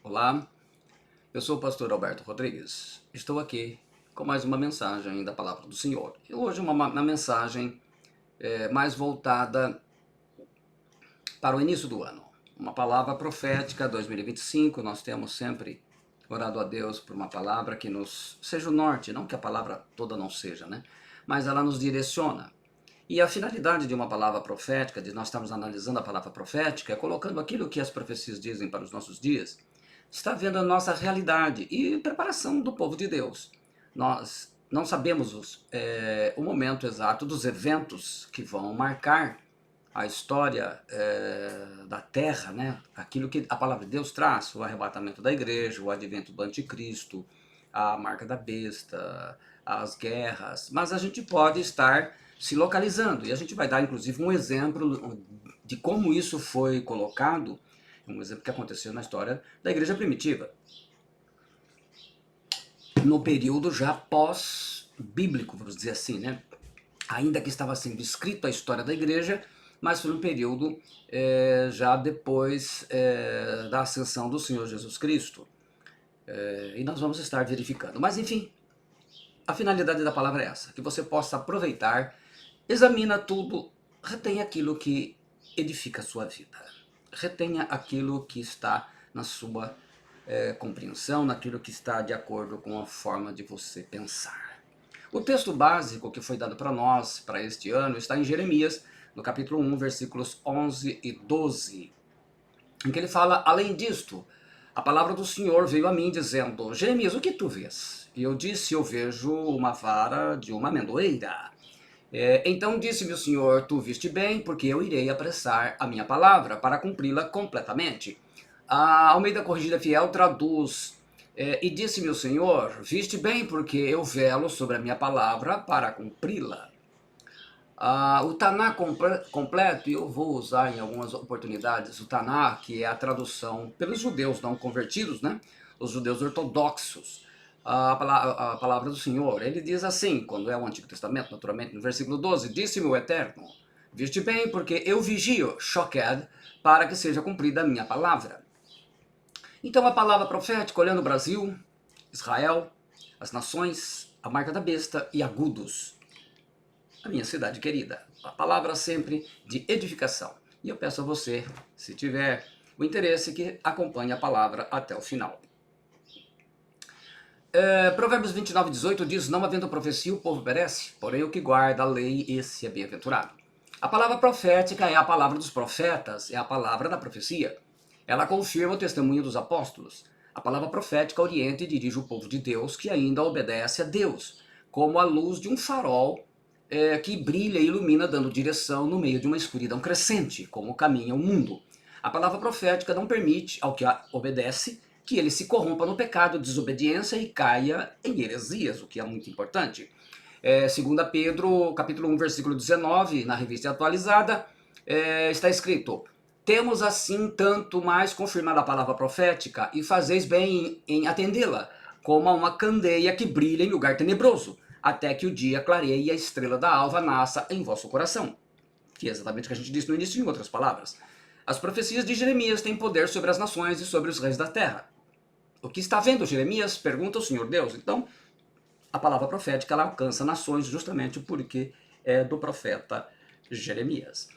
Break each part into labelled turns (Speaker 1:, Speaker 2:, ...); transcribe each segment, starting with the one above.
Speaker 1: Olá, eu sou o pastor Alberto Rodrigues. Estou aqui com mais uma mensagem da Palavra do Senhor. E hoje uma mensagem mais voltada para o início do ano. Uma palavra profética 2025. Nós temos sempre orado a Deus por uma palavra que nos seja o norte, não que a palavra toda não seja, né? Mas ela nos direciona. E a finalidade de uma palavra profética, de nós estarmos analisando a palavra profética, é colocando aquilo que as profecias dizem para os nossos dias, está vendo a nossa realidade e preparação do povo de Deus. Nós não sabemos o momento exato dos eventos que vão marcar a história da terra, né? Aquilo que a palavra de Deus traz, o arrebatamento da igreja, o advento do anticristo, a marca da besta, as guerras, mas a gente pode estar se localizando, e a gente vai dar inclusive um exemplo de como isso foi colocado, um exemplo que aconteceu na história da igreja primitiva, no período já pós-bíblico, vamos dizer assim, né? Ainda que estava sendo escrita a história da igreja, mas foi um período já depois da ascensão do Senhor Jesus Cristo. E nós vamos estar verificando. Mas enfim, a finalidade da palavra é essa, que você possa aproveitar, examina tudo, retenha aquilo que edifica a sua vida. Retenha aquilo que está na sua compreensão, naquilo que está de acordo com a forma de você pensar. O texto básico que foi dado para nós, para este ano, está em Jeremias, no capítulo 1, versículos 11 e 12, em que ele fala: além disto, a palavra do Senhor veio a mim dizendo: Jeremias, o que tu vês? E eu disse: eu vejo uma vara de uma amendoeira. Então disse-me o Senhor: tu viste bem, porque eu irei apressar a minha palavra para cumpri-la completamente. A Almeida Corrigida Fiel traduz: e disse-me o Senhor: viste bem, porque eu velo sobre a minha palavra para cumpri-la. O Taná completo, e eu vou usar em algumas oportunidades o Taná, que é a tradução pelos judeus não convertidos, né? Os judeus ortodoxos. A palavra do Senhor, ele diz assim, quando é o Antigo Testamento, naturalmente, no versículo 12: disse-me o Eterno: viste bem, porque eu vigio, Shoked, para que seja cumprida a minha palavra. Então a palavra profética, olhando o Brasil, Israel, as nações, a marca da besta e agudos, a minha cidade querida. A palavra sempre de edificação. E eu peço a você, se tiver o interesse, que acompanhe a palavra até o final. Provérbios 29, 18 diz: não havendo profecia o povo perece, porém o que guarda a lei, esse é bem-aventurado. A palavra profética é a palavra dos profetas, é a palavra da profecia. Ela confirma o testemunho dos apóstolos. A palavra profética orienta e dirige o povo de Deus que ainda obedece a Deus, como a luz de um farol que brilha e ilumina, dando direção no meio de uma escuridão crescente, como caminha o mundo. A palavra profética não permite ao que a obedece que ele se corrompa no pecado, desobediência e caia em heresias, o que é muito importante. 2 Pedro, capítulo 1, versículo 19, na revista atualizada, está escrito: temos assim tanto mais confirmado a palavra profética, e fazeis bem em atendê-la, como a uma candeia que brilha em lugar tenebroso, até que o dia clareie e a estrela da alva nasça em vosso coração. Que é exatamente o que a gente disse no início, em outras palavras. As profecias de Jeremias têm poder sobre as nações e sobre os reis da terra. O que está vendo Jeremias? Pergunta o Senhor Deus. Então, a palavra profética ela alcança nações justamente porque é do profeta Jeremias.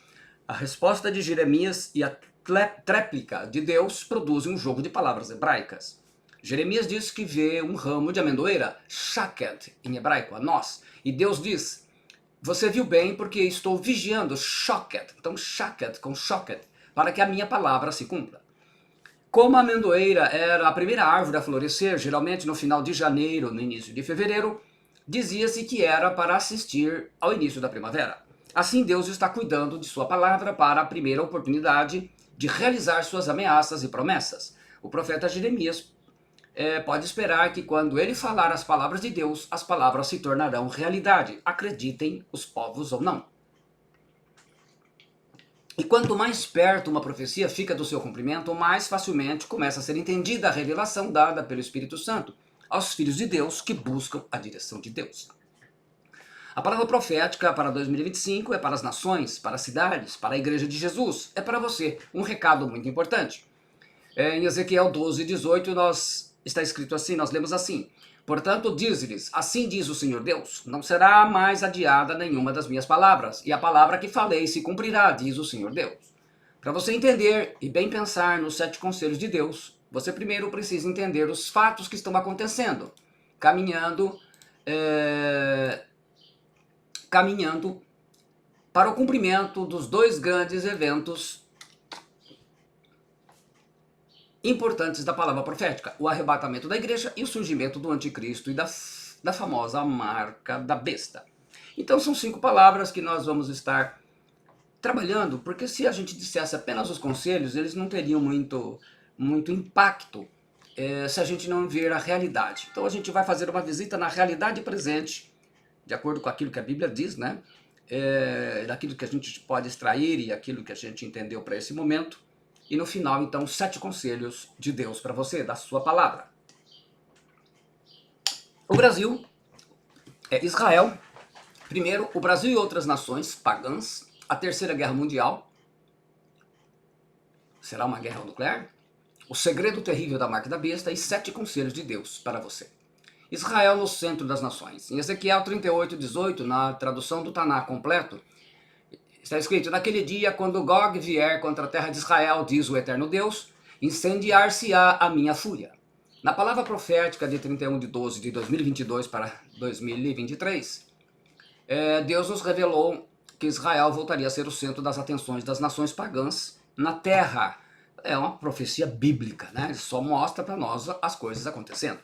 Speaker 1: A resposta de Jeremias e a tréplica de Deus produzem um jogo de palavras hebraicas. Jeremias diz que vê um ramo de amendoeira, shaket, em hebraico, a nós. E Deus diz: você viu bem porque estou vigiando, shoket. Então, shaket com shoket, para que a minha palavra se cumpra. Como a amendoeira era a primeira árvore a florescer, geralmente no final de janeiro, no início de fevereiro, dizia-se que era para assistir ao início da primavera. Assim, Deus está cuidando de sua palavra para a primeira oportunidade de realizar suas ameaças e promessas. O profeta Jeremias pode esperar que quando ele falar as palavras de Deus, as palavras se tornarão realidade, acreditem os povos ou não. E quanto mais perto uma profecia fica do seu cumprimento, mais facilmente começa a ser entendida a revelação dada pelo Espírito Santo aos filhos de Deus que buscam a direção de Deus. A palavra profética para 2025 é para as nações, para as cidades, para a igreja de Jesus. É para você um recado muito importante. Em Ezequiel 12:18 está escrito assim, nós lemos assim: portanto, diz-lhes, assim diz o Senhor Deus, não será mais adiada nenhuma das minhas palavras, e a palavra que falei se cumprirá, diz o Senhor Deus. Para você entender e bem pensar nos 7 conselhos de Deus, você primeiro precisa entender os fatos que estão acontecendo, caminhando para o cumprimento dos 2 grandes eventos importantes da palavra profética: o arrebatamento da igreja e o surgimento do anticristo e da famosa marca da besta. Então são 5 palavras que nós vamos estar trabalhando, porque se a gente dissesse apenas os conselhos, eles não teriam muito impacto se a gente não ver a realidade. Então a gente vai fazer uma visita na realidade presente, de acordo com aquilo que a Bíblia diz, né? Daquilo que a gente pode extrair e aquilo que a gente entendeu para esse momento. E no final, então, 7 conselhos de Deus para você, da sua palavra. O Brasil, Israel, primeiro, o Brasil e outras nações pagãs, a Terceira Guerra Mundial, será uma guerra nuclear? O segredo terrível da marca da besta e 7 conselhos de Deus para você. Israel no centro das nações. Em Ezequiel 38:18, na tradução do Taná completo, está escrito: naquele dia, quando Gog vier contra a terra de Israel, diz o eterno Deus, incendiar-se-á a minha fúria. Na palavra profética de 31/12 de 2022 para 2023, Deus nos revelou que Israel voltaria a ser o centro das atenções das nações pagãs na terra. É uma profecia bíblica, né? Ele só mostra para nós as coisas acontecendo.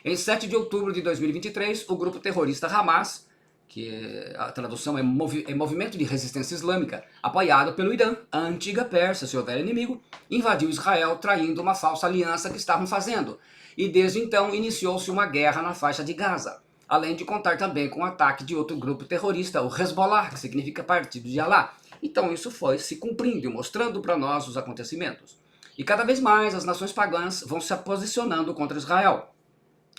Speaker 1: Em 7 de outubro de 2023, o grupo terrorista Hamas, que a tradução é Movimento de Resistência Islâmica, apoiado pelo Irã, a antiga Pérsia, seu velho inimigo, invadiu Israel traindo uma falsa aliança que estavam fazendo. E desde então iniciou-se uma guerra na faixa de Gaza, além de contar também com o ataque de outro grupo terrorista, o Hezbollah, que significa Partido de Alá. Então isso foi se cumprindo e mostrando para nós os acontecimentos. E cada vez mais as nações pagãs vão se posicionando contra Israel.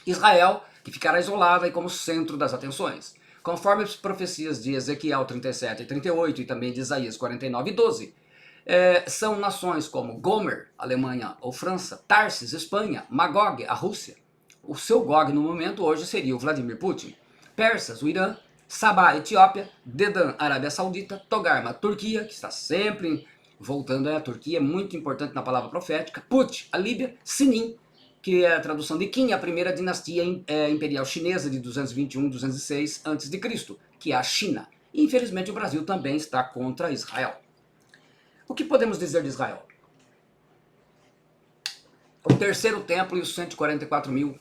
Speaker 1: Israel, que ficará isolada e como centro das atenções. Conforme as profecias de Ezequiel 37:38 e também de Isaías 49:12, são nações como Gomer, Alemanha ou França, Tarsis, Espanha, Magog, a Rússia. O seu Gog no momento hoje seria o Vladimir Putin. Persas, o Irã, Sabá, Etiópia, Dedan, Arábia Saudita, Togarma, Turquia, que está sempre voltando, a Turquia é muito importante na palavra profética, Put, a Líbia, Sinin, que é a tradução de Qin, a primeira dinastia imperial chinesa de 221-206 a.C., que é a China. E infelizmente o Brasil também está contra Israel. O que podemos dizer de Israel? O terceiro templo e os 144 mil.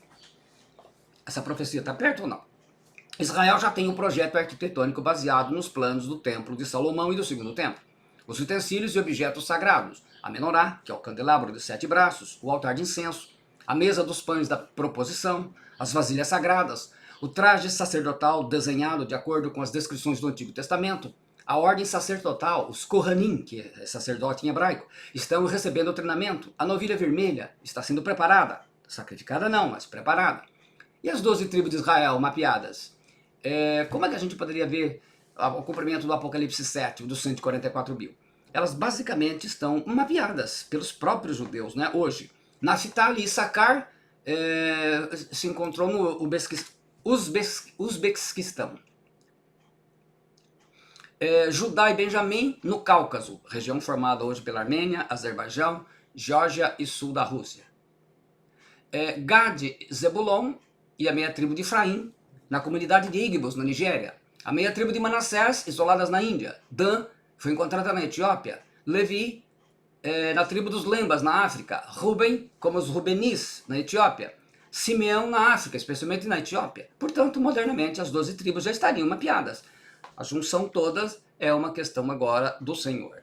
Speaker 1: Essa profecia está perto ou não? Israel já tem um projeto arquitetônico baseado nos planos do templo de Salomão e do segundo templo. Os utensílios e objetos sagrados, a menorá, que é o candelabro de 7 braços, o altar de incenso, a mesa dos pães da proposição, as vasilhas sagradas, o traje sacerdotal desenhado de acordo com as descrições do Antigo Testamento, a ordem sacerdotal, os Kohanim, que é sacerdote em hebraico, estão recebendo treinamento, a novilha vermelha está sendo preparada, sacrificada não, mas preparada. E as 12 tribos de Israel mapeadas? Como é que a gente poderia ver o cumprimento do Apocalipse 7, dos 144 mil? Elas basicamente estão mapeadas pelos próprios judeus, né, hoje. Naphtali e Issacar se encontrou no Uzbequistão. Judá e Benjamim no Cáucaso, região formada hoje pela Armênia, Azerbaijão, Geórgia e sul da Rússia. Gad, Zebulon e a meia tribo de Efraim, na comunidade de Igbos, na Nigéria. A meia tribo de Manassés, isoladas na Índia. Dan foi encontrada na Etiópia. Levi, na tribo dos Lembas, na África. Ruben, como os Rubenis, na Etiópia. Simeão, na África, especialmente na Etiópia. Portanto, modernamente, as 12 tribos já estariam mapeadas. A junção todas é uma questão agora do Senhor.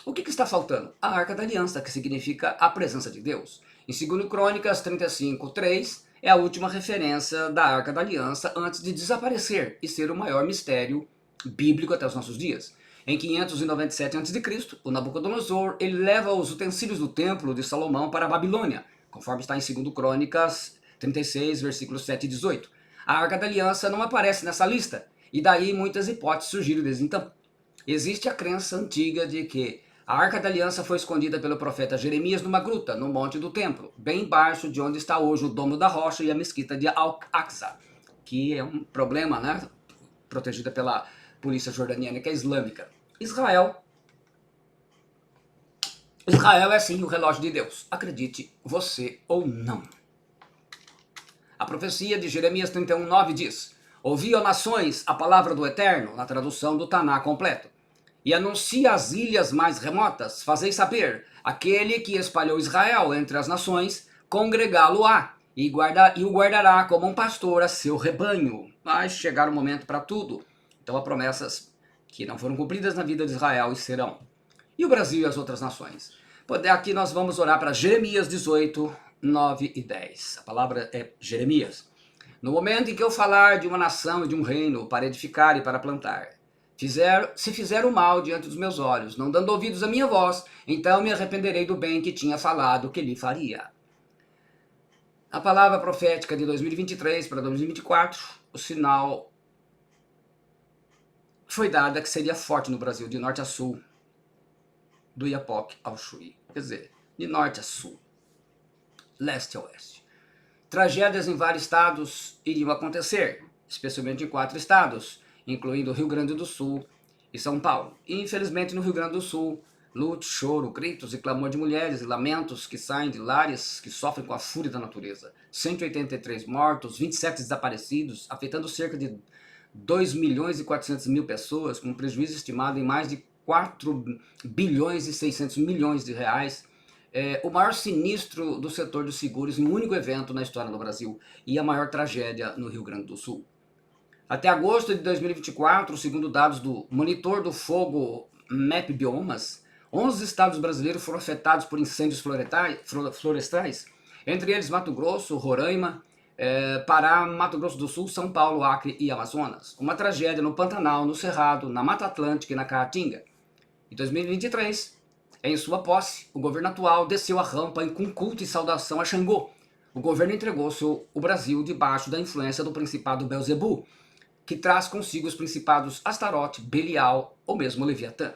Speaker 1: O que está faltando? A Arca da Aliança, que significa a presença de Deus. Em 2 Crônicas 35:3, é a última referência da Arca da Aliança antes de desaparecer e ser o maior mistério bíblico até os nossos dias. Em 597 a.C., o Nabucodonosor ele leva os utensílios do templo de Salomão para a Babilônia, conforme está em 2 Crônicas 36, versículos 7 e 18. A Arca da Aliança não aparece nessa lista, e daí muitas hipóteses surgiram desde então. Existe a crença antiga de que A Arca da Aliança foi escondida pelo profeta Jeremias numa gruta, no Monte do Templo, bem embaixo de onde está hoje o Domo da Rocha e a Mesquita de Al-Aqsa, que é um problema, né? Protegida pela polícia jordaniana, que é islâmica. Israel é sim o relógio de Deus, acredite você ou não. A profecia de Jeremias 31:9 diz: ouvi, ó nações, a palavra do Eterno, na tradução do Taná completo, e anuncia às ilhas mais remotas, fazei saber, aquele que espalhou Israel entre as nações, congregá-lo-á, e o guardará como um pastor a seu rebanho. Vai chegar o momento para tudo. Então há promessas que não foram cumpridas na vida de Israel e serão. E o Brasil e as outras nações? Aqui nós vamos orar para Jeremias 18, 9 e 10. A palavra é Jeremias. No momento em que eu falar de uma nação e de um reino para edificar e para plantar, se fizer o mal diante dos meus olhos, não dando ouvidos à minha voz, então me arrependerei do bem que tinha falado que lhe faria. A palavra profética de 2023 para 2024, o sinal foi dada que seria forte no Brasil, de norte a sul, do Iapoque ao Chuí. Quer dizer, de norte a sul, leste a oeste. Tragédias em vários estados iriam acontecer, especialmente em 4 estados, incluindo Rio Grande do Sul e São Paulo. E, infelizmente, no Rio Grande do Sul, luto, choro, gritos e clamor de mulheres e lamentos que saem de lares que sofrem com a fúria da natureza. 183 mortos, 27 desaparecidos, afetando cerca de 2 milhões e 400 mil pessoas, com um prejuízo estimado em mais de 4 bilhões e 600 milhões de reais. O maior sinistro do setor dos seguros em um único evento na história do Brasil e a maior tragédia no Rio Grande do Sul. Até agosto de 2024, segundo dados do Monitor do Fogo MAP Biomas, 11 estados brasileiros foram afetados por incêndios florestais, entre eles Mato Grosso, Roraima, Pará, Mato Grosso do Sul, São Paulo, Acre e Amazonas. Uma tragédia no Pantanal, no Cerrado, na Mata Atlântica e na Caatinga. Em 2023, em sua posse, o governo atual desceu a rampa com culto e saudação a Xangô. O governo entregou o Brasil debaixo da influência do principado Belzebu, que traz consigo os principados Astarote, Belial ou mesmo Leviatã.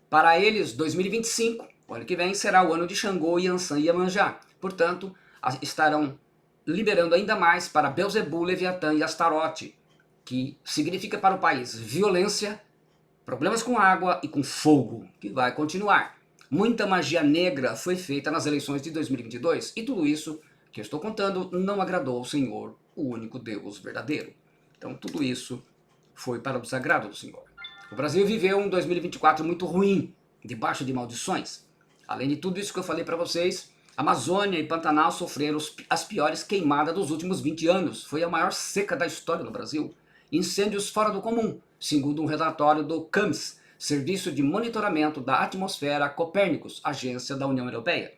Speaker 1: Para eles, 2025, o ano que vem, será o ano de Xangô, Iansã e Iemanjá. Portanto, estarão liberando ainda mais para Belzebu, Leviatã e Astarote, que significa para o país violência, problemas com água e com fogo, que vai continuar. Muita magia negra foi feita nas eleições de 2022 e tudo isso que eu estou contando não agradou ao Senhor, o único Deus verdadeiro. Então tudo isso foi para o desagrado do Senhor. O Brasil viveu um 2024 muito ruim, debaixo de maldições. Além de tudo isso que eu falei para vocês, Amazônia e Pantanal sofreram as piores queimadas dos últimos 20 anos. Foi a maior seca da história no Brasil. Incêndios fora do comum, segundo um relatório do CAMS, Serviço de Monitoramento da Atmosfera Copérnicos, agência da União Europeia.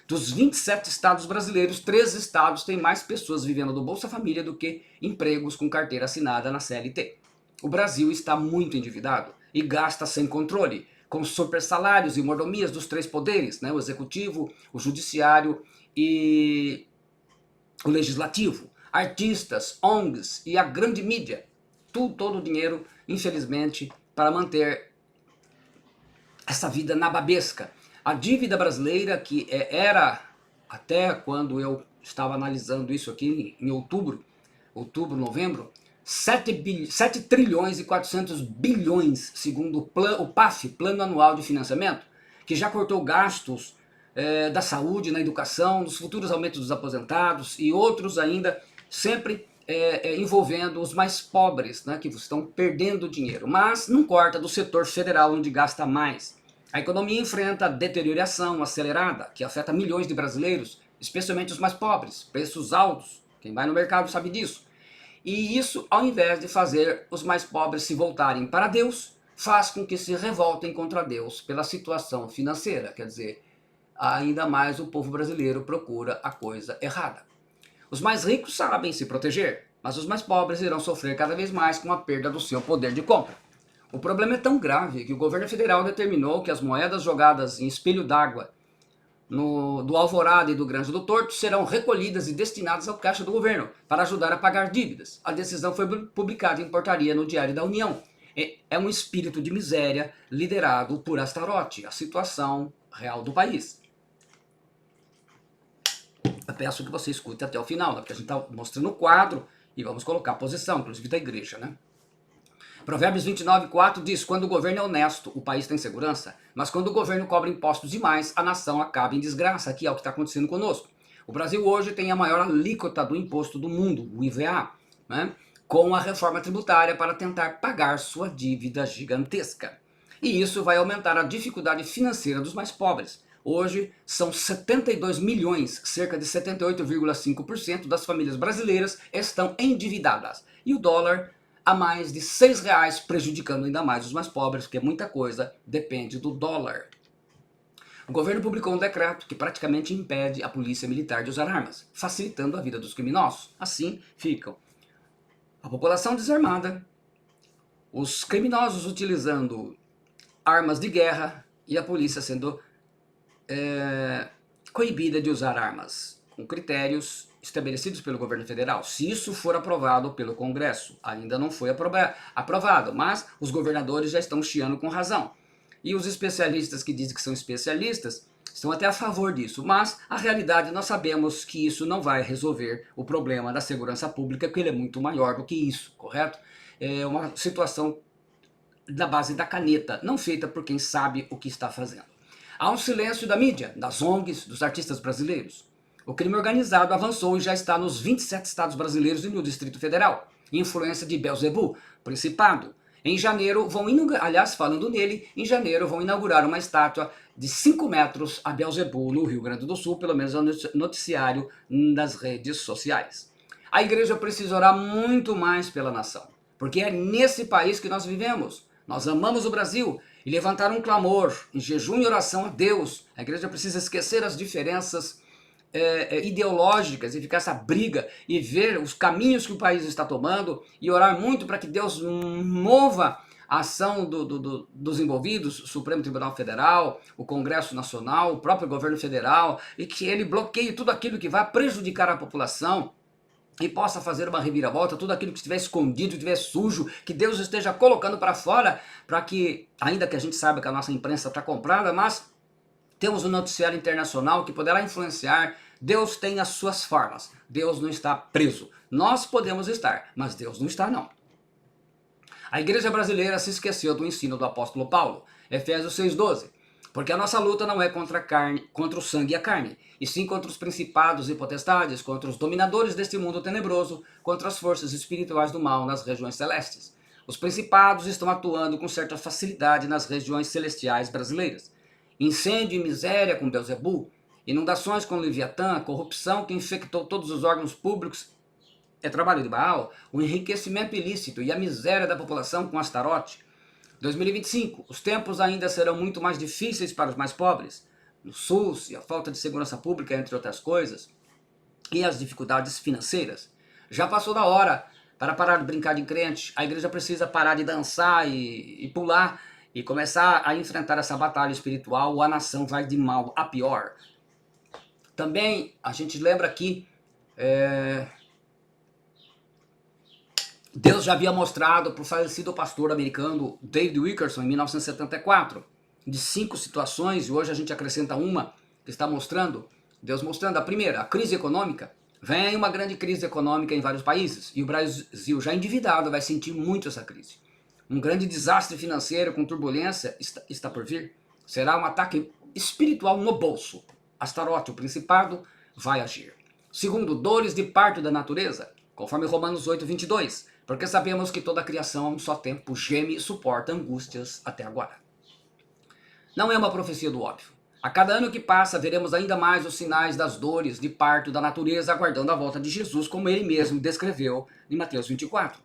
Speaker 1: Dos 27 estados brasileiros, 13 estados têm mais pessoas vivendo do Bolsa Família do que empregos com carteira assinada na CLT. O Brasil está muito endividado e gasta sem controle, com super salários e mordomias dos 3 poderes, né? O executivo, o judiciário e o legislativo, artistas, ONGs e a grande mídia. Todo o dinheiro, infelizmente, para manter essa vida nababesca. A dívida brasileira, que era, até quando eu estava analisando isso aqui em outubro, novembro, 7 trilhões e 400 bilhões, segundo o PAF, Plano Anual de Financiamento, que já cortou gastos da saúde, na educação, nos futuros aumentos dos aposentados e outros ainda, sempre envolvendo os mais pobres, né, que estão perdendo dinheiro. Mas não corta do setor federal, onde gasta mais. A economia enfrenta deterioração acelerada, que afeta milhões de brasileiros, especialmente os mais pobres, preços altos, quem vai no mercado sabe disso. E isso, ao invés de fazer os mais pobres se voltarem para Deus, faz com que se revoltem contra Deus pela situação financeira. Quer dizer, ainda mais o povo brasileiro procura a coisa errada. Os mais ricos sabem se proteger, mas os mais pobres irão sofrer cada vez mais com a perda do seu poder de compra. O problema é tão grave que o governo federal determinou que as moedas jogadas em espelho d'água do Alvorada e do Grande do Torto serão recolhidas e destinadas ao caixa do governo para ajudar a pagar dívidas. A decisão foi publicada em portaria no Diário da União. É um espírito de miséria liderado por Astarote, a situação real do país. Eu peço que você escute até o final, né? Porque a gente está mostrando o quadro e vamos colocar a posição, inclusive da igreja, né? Provérbios 29:4 diz: quando o governo é honesto, o país tem segurança, mas quando o governo cobra impostos demais, a nação acaba em desgraça. Aqui é o que está acontecendo conosco. O Brasil hoje tem a maior alíquota do imposto do mundo, o IVA, né? Com a reforma tributária para tentar pagar sua dívida gigantesca. E isso vai aumentar a dificuldade financeira dos mais pobres. Hoje são 72 milhões, cerca de 78,5% das famílias brasileiras estão endividadas. E o dólar a mais de R$ 6, prejudicando ainda mais os mais pobres, porque muita coisa depende do dólar. O governo publicou um decreto que praticamente impede a polícia militar de usar armas, facilitando a vida dos criminosos. Assim ficam a população desarmada, os criminosos utilizando armas de guerra e a polícia sendo coibida de usar armas, com critérios estabelecidos pelo governo federal. Se isso for aprovado pelo Congresso, ainda não foi aprovado, mas os governadores já estão chiando com razão. E os especialistas que dizem que são especialistas estão até a favor disso, mas a realidade nós sabemos que isso não vai resolver o problema da segurança pública, porque ele é muito maior do que isso, correto? É uma situação da base da caneta, não feita por quem sabe o que está fazendo. Há um silêncio da mídia, das ONGs, dos artistas brasileiros. O crime organizado avançou e já está nos 27 estados brasileiros e no Distrito Federal. Influência de Beelzebub, Principado. Em janeiro vão inaugurar, aliás, falando nele, em janeiro vão inaugurar uma estátua de 5 metros a Beelzebub no Rio Grande do Sul, pelo menos no noticiário das redes sociais. A igreja precisa orar muito mais pela nação, porque é nesse país que nós vivemos. Nós amamos o Brasil e levantar um clamor em jejum e oração a Deus. A igreja precisa esquecer as diferenças ideológicas e ficar essa briga e ver os caminhos que o país está tomando e orar muito para que Deus mova a ação dos envolvidos, o Supremo Tribunal Federal, o Congresso Nacional, o próprio governo federal, e que ele bloqueie tudo aquilo que vai prejudicar a população e possa fazer uma reviravolta, tudo aquilo que estiver escondido, estiver sujo, que Deus esteja colocando para fora, para que, ainda que a gente saiba que a nossa imprensa está comprada, mas temos um noticiário internacional que poderá influenciar. Deus tem as suas formas. Deus não está preso. Nós podemos estar, mas Deus não está, não. A igreja brasileira se esqueceu do ensino do apóstolo Paulo. Efésios 6,12. Porque a nossa luta não é contra a carne, contra o sangue e a carne, e sim contra os principados e potestades, contra os dominadores deste mundo tenebroso, contra as forças espirituais do mal nas regiões celestes. Os principados estão atuando com certa facilidade nas regiões celestiais brasileiras. Incêndio e miséria com Beelzebub, inundações com Leviatã, corrupção que infectou todos os órgãos públicos é trabalho de Baal, o enriquecimento ilícito e a miséria da população com Astarote. 2025, os tempos ainda serão muito mais difíceis para os mais pobres. O SUS e a falta de segurança pública, entre outras coisas, e as dificuldades financeiras. Já passou da hora para parar de brincar de crente. A igreja precisa parar de dançar e pular e começar a enfrentar essa batalha espiritual, ou a nação vai de mal a pior. Também a gente lembra aqui, Deus já havia mostrado para o falecido pastor americano David Wilkerson em 1974, de 5 situações, e hoje a gente acrescenta uma que está mostrando, Deus mostrando a primeira, a crise econômica. Vem uma grande crise econômica em vários países, e o Brasil já endividado vai sentir muito essa crise. Um grande desastre financeiro com turbulência está por vir. Será um ataque espiritual no bolso. Astarote, o principado, vai agir. Segundo, dores de parto da natureza, conforme Romanos 8:22. Porque sabemos que toda a criação a um só tempo geme e suporta angústias até agora. Não é uma profecia do óbvio. A cada ano que passa, veremos ainda mais os sinais das dores de parto da natureza, aguardando a volta de Jesus, como ele mesmo descreveu em Mateus 24.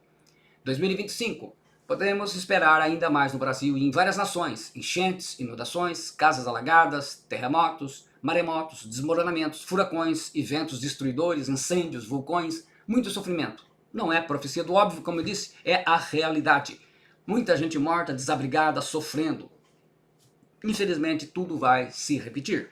Speaker 1: 2025. Podemos esperar ainda mais no Brasil e em várias nações: enchentes, inundações, casas alagadas, terremotos, maremotos, desmoronamentos, furacões e ventos destruidores, incêndios, vulcões, muito sofrimento. Não é profecia do óbvio, como eu disse, é a realidade. Muita gente morta, desabrigada, sofrendo. Infelizmente, tudo vai se repetir.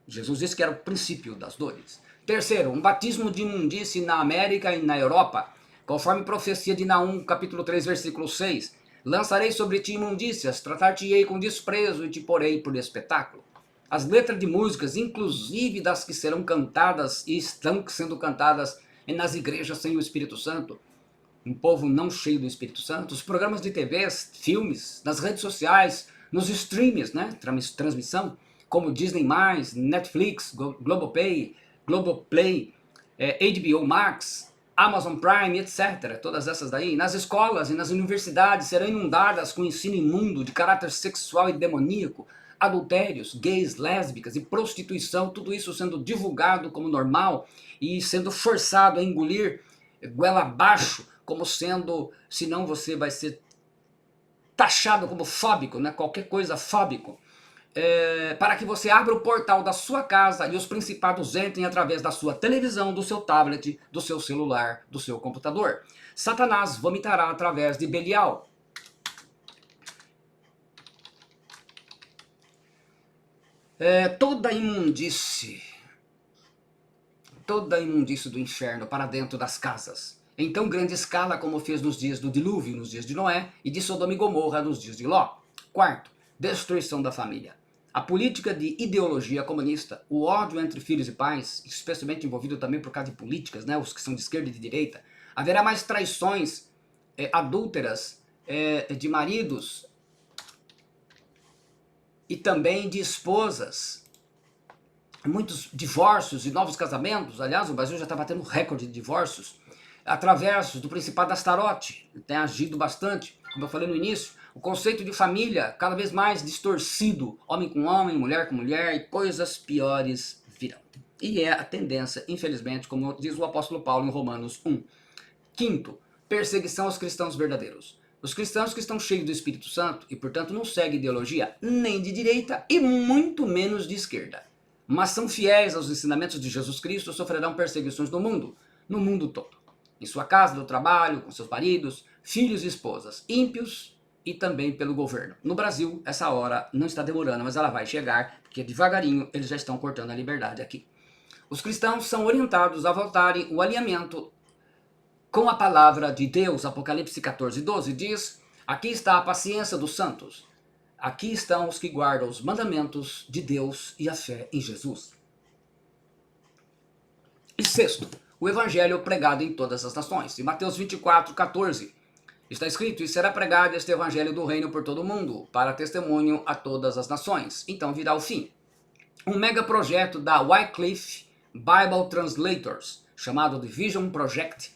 Speaker 1: Jesus disse que era o princípio das dores. Terceiro, um batismo de imundície na América e na Europa, conforme profecia de Naum, capítulo 3, versículo 6. Lançarei sobre ti imundícias, tratar-te-ei com desprezo e te porei por espetáculo. As letras de músicas, inclusive das que serão cantadas e estão sendo cantadas nas igrejas sem o Espírito Santo, um povo não cheio do Espírito Santo, os programas de TV, filmes, nas redes sociais, nos streams, né, transmissão, como Disney+, Netflix, Globoplay, HBO Max, Amazon Prime, etc. Todas essas daí, nas escolas e nas universidades serão inundadas com ensino imundo de caráter sexual e demoníaco, adultérios, gays, lésbicas e prostituição, tudo isso sendo divulgado como normal e sendo forçado a engolir goela abaixo, como sendo, senão você vai ser taxado como fóbico, né? Qualquer coisa fóbico. Para que você abra o portal da sua casa e os principados entrem através da sua televisão, do seu tablet, do seu celular, do seu computador. Satanás vomitará através de Belial. Toda imundície do inferno para dentro das casas, em tão grande escala como fez nos dias do dilúvio, nos dias de Noé, e de Sodoma e Gomorra nos dias de Ló. Quarto, destruição da família. A política de ideologia comunista, o ódio entre filhos e pais, especialmente envolvido também por causa de políticas, né, os que são de esquerda e de direita. Haverá mais traições adúlteras de maridos e também de esposas. Muitos divórcios e novos casamentos. Aliás, o Brasil já está batendo recorde de divórcios através do Principado das Tarote. Tem agido bastante, como eu falei no início. O conceito de família cada vez mais distorcido, homem com homem, mulher com mulher, e coisas piores virão. E é a tendência, infelizmente, como diz o apóstolo Paulo em Romanos 1. Quinto, perseguição aos cristãos verdadeiros. Os cristãos que estão cheios do Espírito Santo e, portanto, não seguem ideologia nem de direita e muito menos de esquerda, mas são fiéis aos ensinamentos de Jesus Cristo, sofrerão perseguições no mundo todo. Em sua casa, no trabalho, com seus maridos, filhos e esposas, ímpios e também pelo governo. No Brasil, essa hora não está demorando, mas ela vai chegar, porque devagarinho eles já estão cortando a liberdade aqui. Os cristãos são orientados a voltarem o alinhamento com a palavra de Deus. Apocalipse 14:12 diz: aqui está a paciência dos santos. Aqui estão os que guardam os mandamentos de Deus e a fé em Jesus. E sexto, o evangelho pregado em todas as nações. Em Mateus 24:14 está escrito: e será pregado este evangelho do reino por todo o mundo, para testemunho a todas as nações. Então virá o fim. Um mega projeto da Wycliffe Bible Translators, chamado de Vision Project,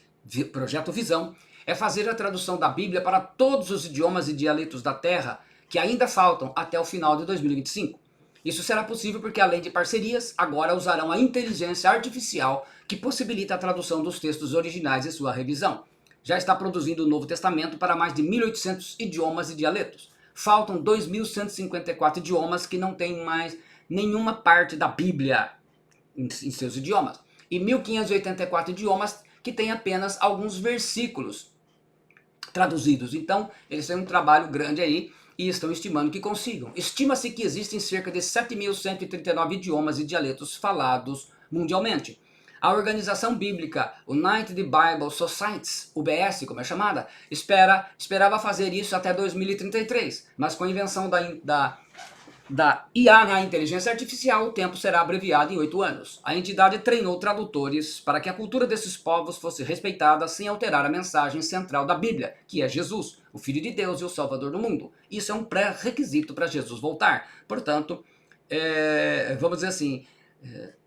Speaker 1: Projeto Visão, é fazer a tradução da Bíblia para todos os idiomas e dialetos da Terra que ainda faltam até o final de 2025. Isso será possível porque, além de parcerias, agora usarão a inteligência artificial que possibilita a tradução dos textos originais e sua revisão. Já está produzindo o Novo Testamento para mais de 1.800 idiomas e dialetos. Faltam 2.154 idiomas que não têm mais nenhuma parte da Bíblia em seus idiomas. E 1.584 idiomas que têm apenas alguns versículos traduzidos. Então, eles têm um trabalho grande aí e estão estimando que consigam. Estima-se que existem cerca de 7.139 idiomas e dialetos falados mundialmente. A organização bíblica United Bible Societies, UBS, como é chamada, esperava fazer isso até 2033, mas com a invenção da IA, a inteligência artificial, o tempo será abreviado em 8 anos. A entidade treinou tradutores para que a cultura desses povos fosse respeitada sem alterar a mensagem central da Bíblia, que é Jesus, o Filho de Deus e o Salvador do mundo. Isso é um pré-requisito para Jesus voltar. Portanto, vamos dizer assim,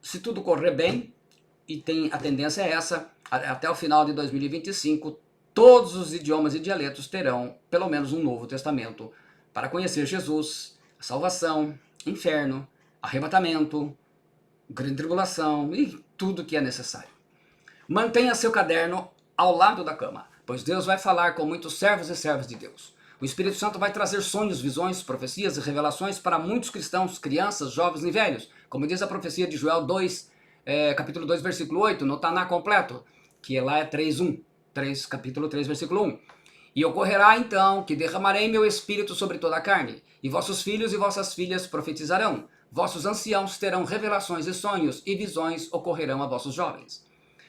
Speaker 1: se tudo correr bem, e a tendência é essa, até o final de 2025, todos os idiomas e dialetos terão pelo menos um Novo Testamento para conhecer Jesus, salvação, inferno, arrebatamento, grande tribulação e tudo que é necessário. Mantenha seu caderno ao lado da cama, pois Deus vai falar com muitos servos e servas de Deus. O Espírito Santo vai trazer sonhos, visões, profecias e revelações para muitos cristãos, crianças, jovens e velhos, como diz a profecia de Joel 2, capítulo 2, versículo 8, no Taná completo, que lá é 3:1, capítulo 3, versículo 1. E ocorrerá então que derramarei meu espírito sobre toda a carne, e vossos filhos e vossas filhas profetizarão, vossos anciãos terão revelações e sonhos, e visões ocorrerão a vossos jovens.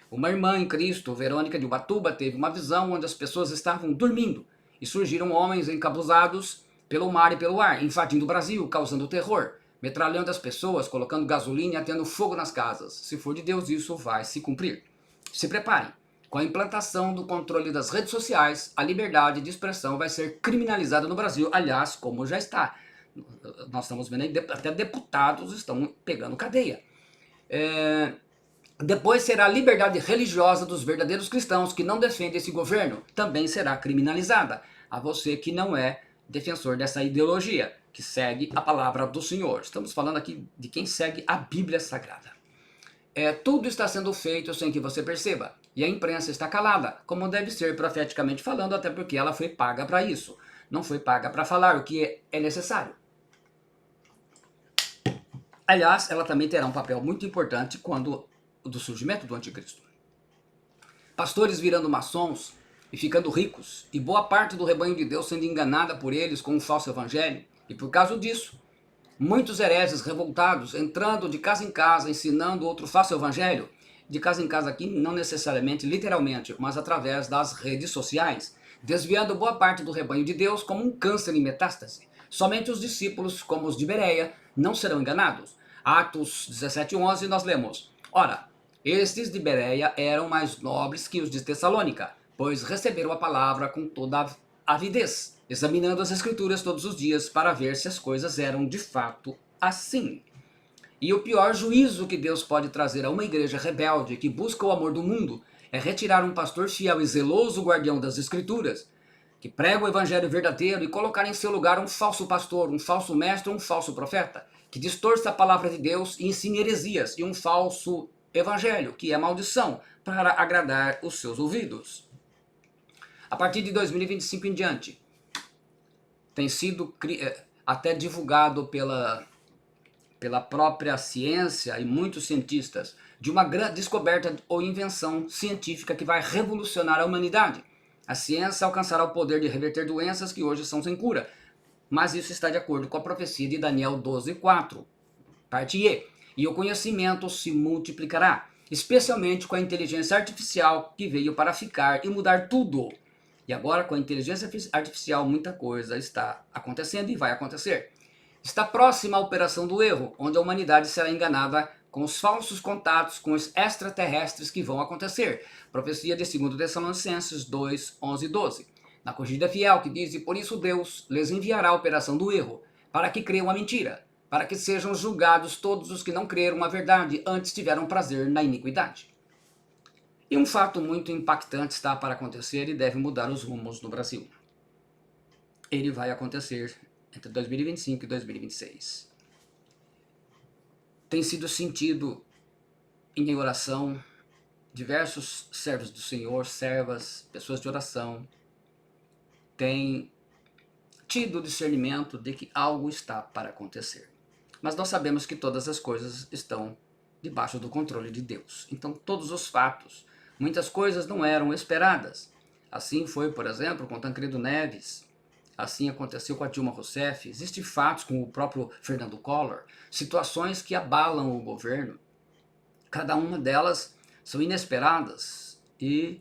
Speaker 1: Uma irmã em Cristo, Verônica de Ubatuba, teve uma visão onde as pessoas estavam dormindo, e surgiram homens encabuzados pelo mar e pelo ar, invadindo o Brasil, causando terror, metralhando as pessoas, colocando gasolina e atendo fogo nas casas. Se for de Deus, isso vai se cumprir. Se preparem. Com a implantação do controle das redes sociais, a liberdade de expressão vai ser criminalizada no Brasil, aliás, como já está. Nós estamos vendo aí, até deputados estão pegando cadeia. Depois será a liberdade religiosa dos verdadeiros cristãos que não defendem esse governo, também será criminalizada. A você que não é defensor dessa ideologia, que segue a palavra do Senhor. Estamos falando aqui de quem segue a Bíblia Sagrada. Tudo está sendo feito sem que você perceba. E a imprensa está calada, como deve ser profeticamente falando, até porque ela foi paga para isso. Não foi paga para falar o que é necessário. Aliás, ela também terá um papel muito importante quando do surgimento do anticristo. Pastores virando maçons e ficando ricos, e boa parte do rebanho de Deus sendo enganada por eles com um falso evangelho. E por causa disso, muitos hereges revoltados entrando de casa em casa, ensinando outro falso evangelho. De casa em casa aqui, não necessariamente literalmente, mas através das redes sociais, desviando boa parte do rebanho de Deus como um câncer em metástase. Somente os discípulos, como os de Bereia, não serão enganados. Atos 17:11 nós lemos: Ora, estes de Bereia eram mais nobres que os de Tessalônica, pois receberam a palavra com toda avidez, examinando as escrituras todos os dias para ver se as coisas eram de fato assim. E o pior juízo que Deus pode trazer a uma igreja rebelde que busca o amor do mundo é retirar um pastor fiel e zeloso guardião das escrituras, que prega o evangelho verdadeiro, e colocar em seu lugar um falso pastor, um falso mestre, um falso profeta, que distorce a palavra de Deus e ensine heresias, e um falso evangelho, que é maldição, para agradar os seus ouvidos. A partir de 2025 em diante, tem sido até divulgado pela própria ciência e muitos cientistas, de uma grande descoberta ou invenção científica que vai revolucionar a humanidade. A ciência alcançará o poder de reverter doenças que hoje são sem cura, mas isso está de acordo com a profecia de Daniel 12:4, parte E. E o conhecimento se multiplicará, especialmente com a inteligência artificial que veio para ficar e mudar tudo. E agora, com a inteligência artificial, muita coisa está acontecendo e vai acontecer. Está próxima a operação do erro, onde a humanidade será enganada com os falsos contatos com os extraterrestres que vão acontecer. Profecia de 2 Tessalonicenses 2:11 e 12. Na corrigida fiel que diz: E por isso Deus lhes enviará a operação do erro, para que creiam a mentira, para que sejam julgados todos os que não creram a verdade, antes tiveram prazer na iniquidade. E um fato muito impactante está para acontecer e deve mudar os rumos no Brasil. Ele vai acontecer entre 2025 e 2026. Tem sido sentido em oração diversos servos do Senhor, servas, pessoas de oração, têm tido o discernimento de que algo está para acontecer. Mas nós sabemos que todas as coisas estão debaixo do controle de Deus. Então todos os fatos, muitas coisas não eram esperadas. Assim foi, por exemplo, com Tancredo Neves. Assim aconteceu com a Dilma Rousseff. Existem fatos com o próprio Fernando Collor, situações que abalam o governo. Cada uma delas são inesperadas e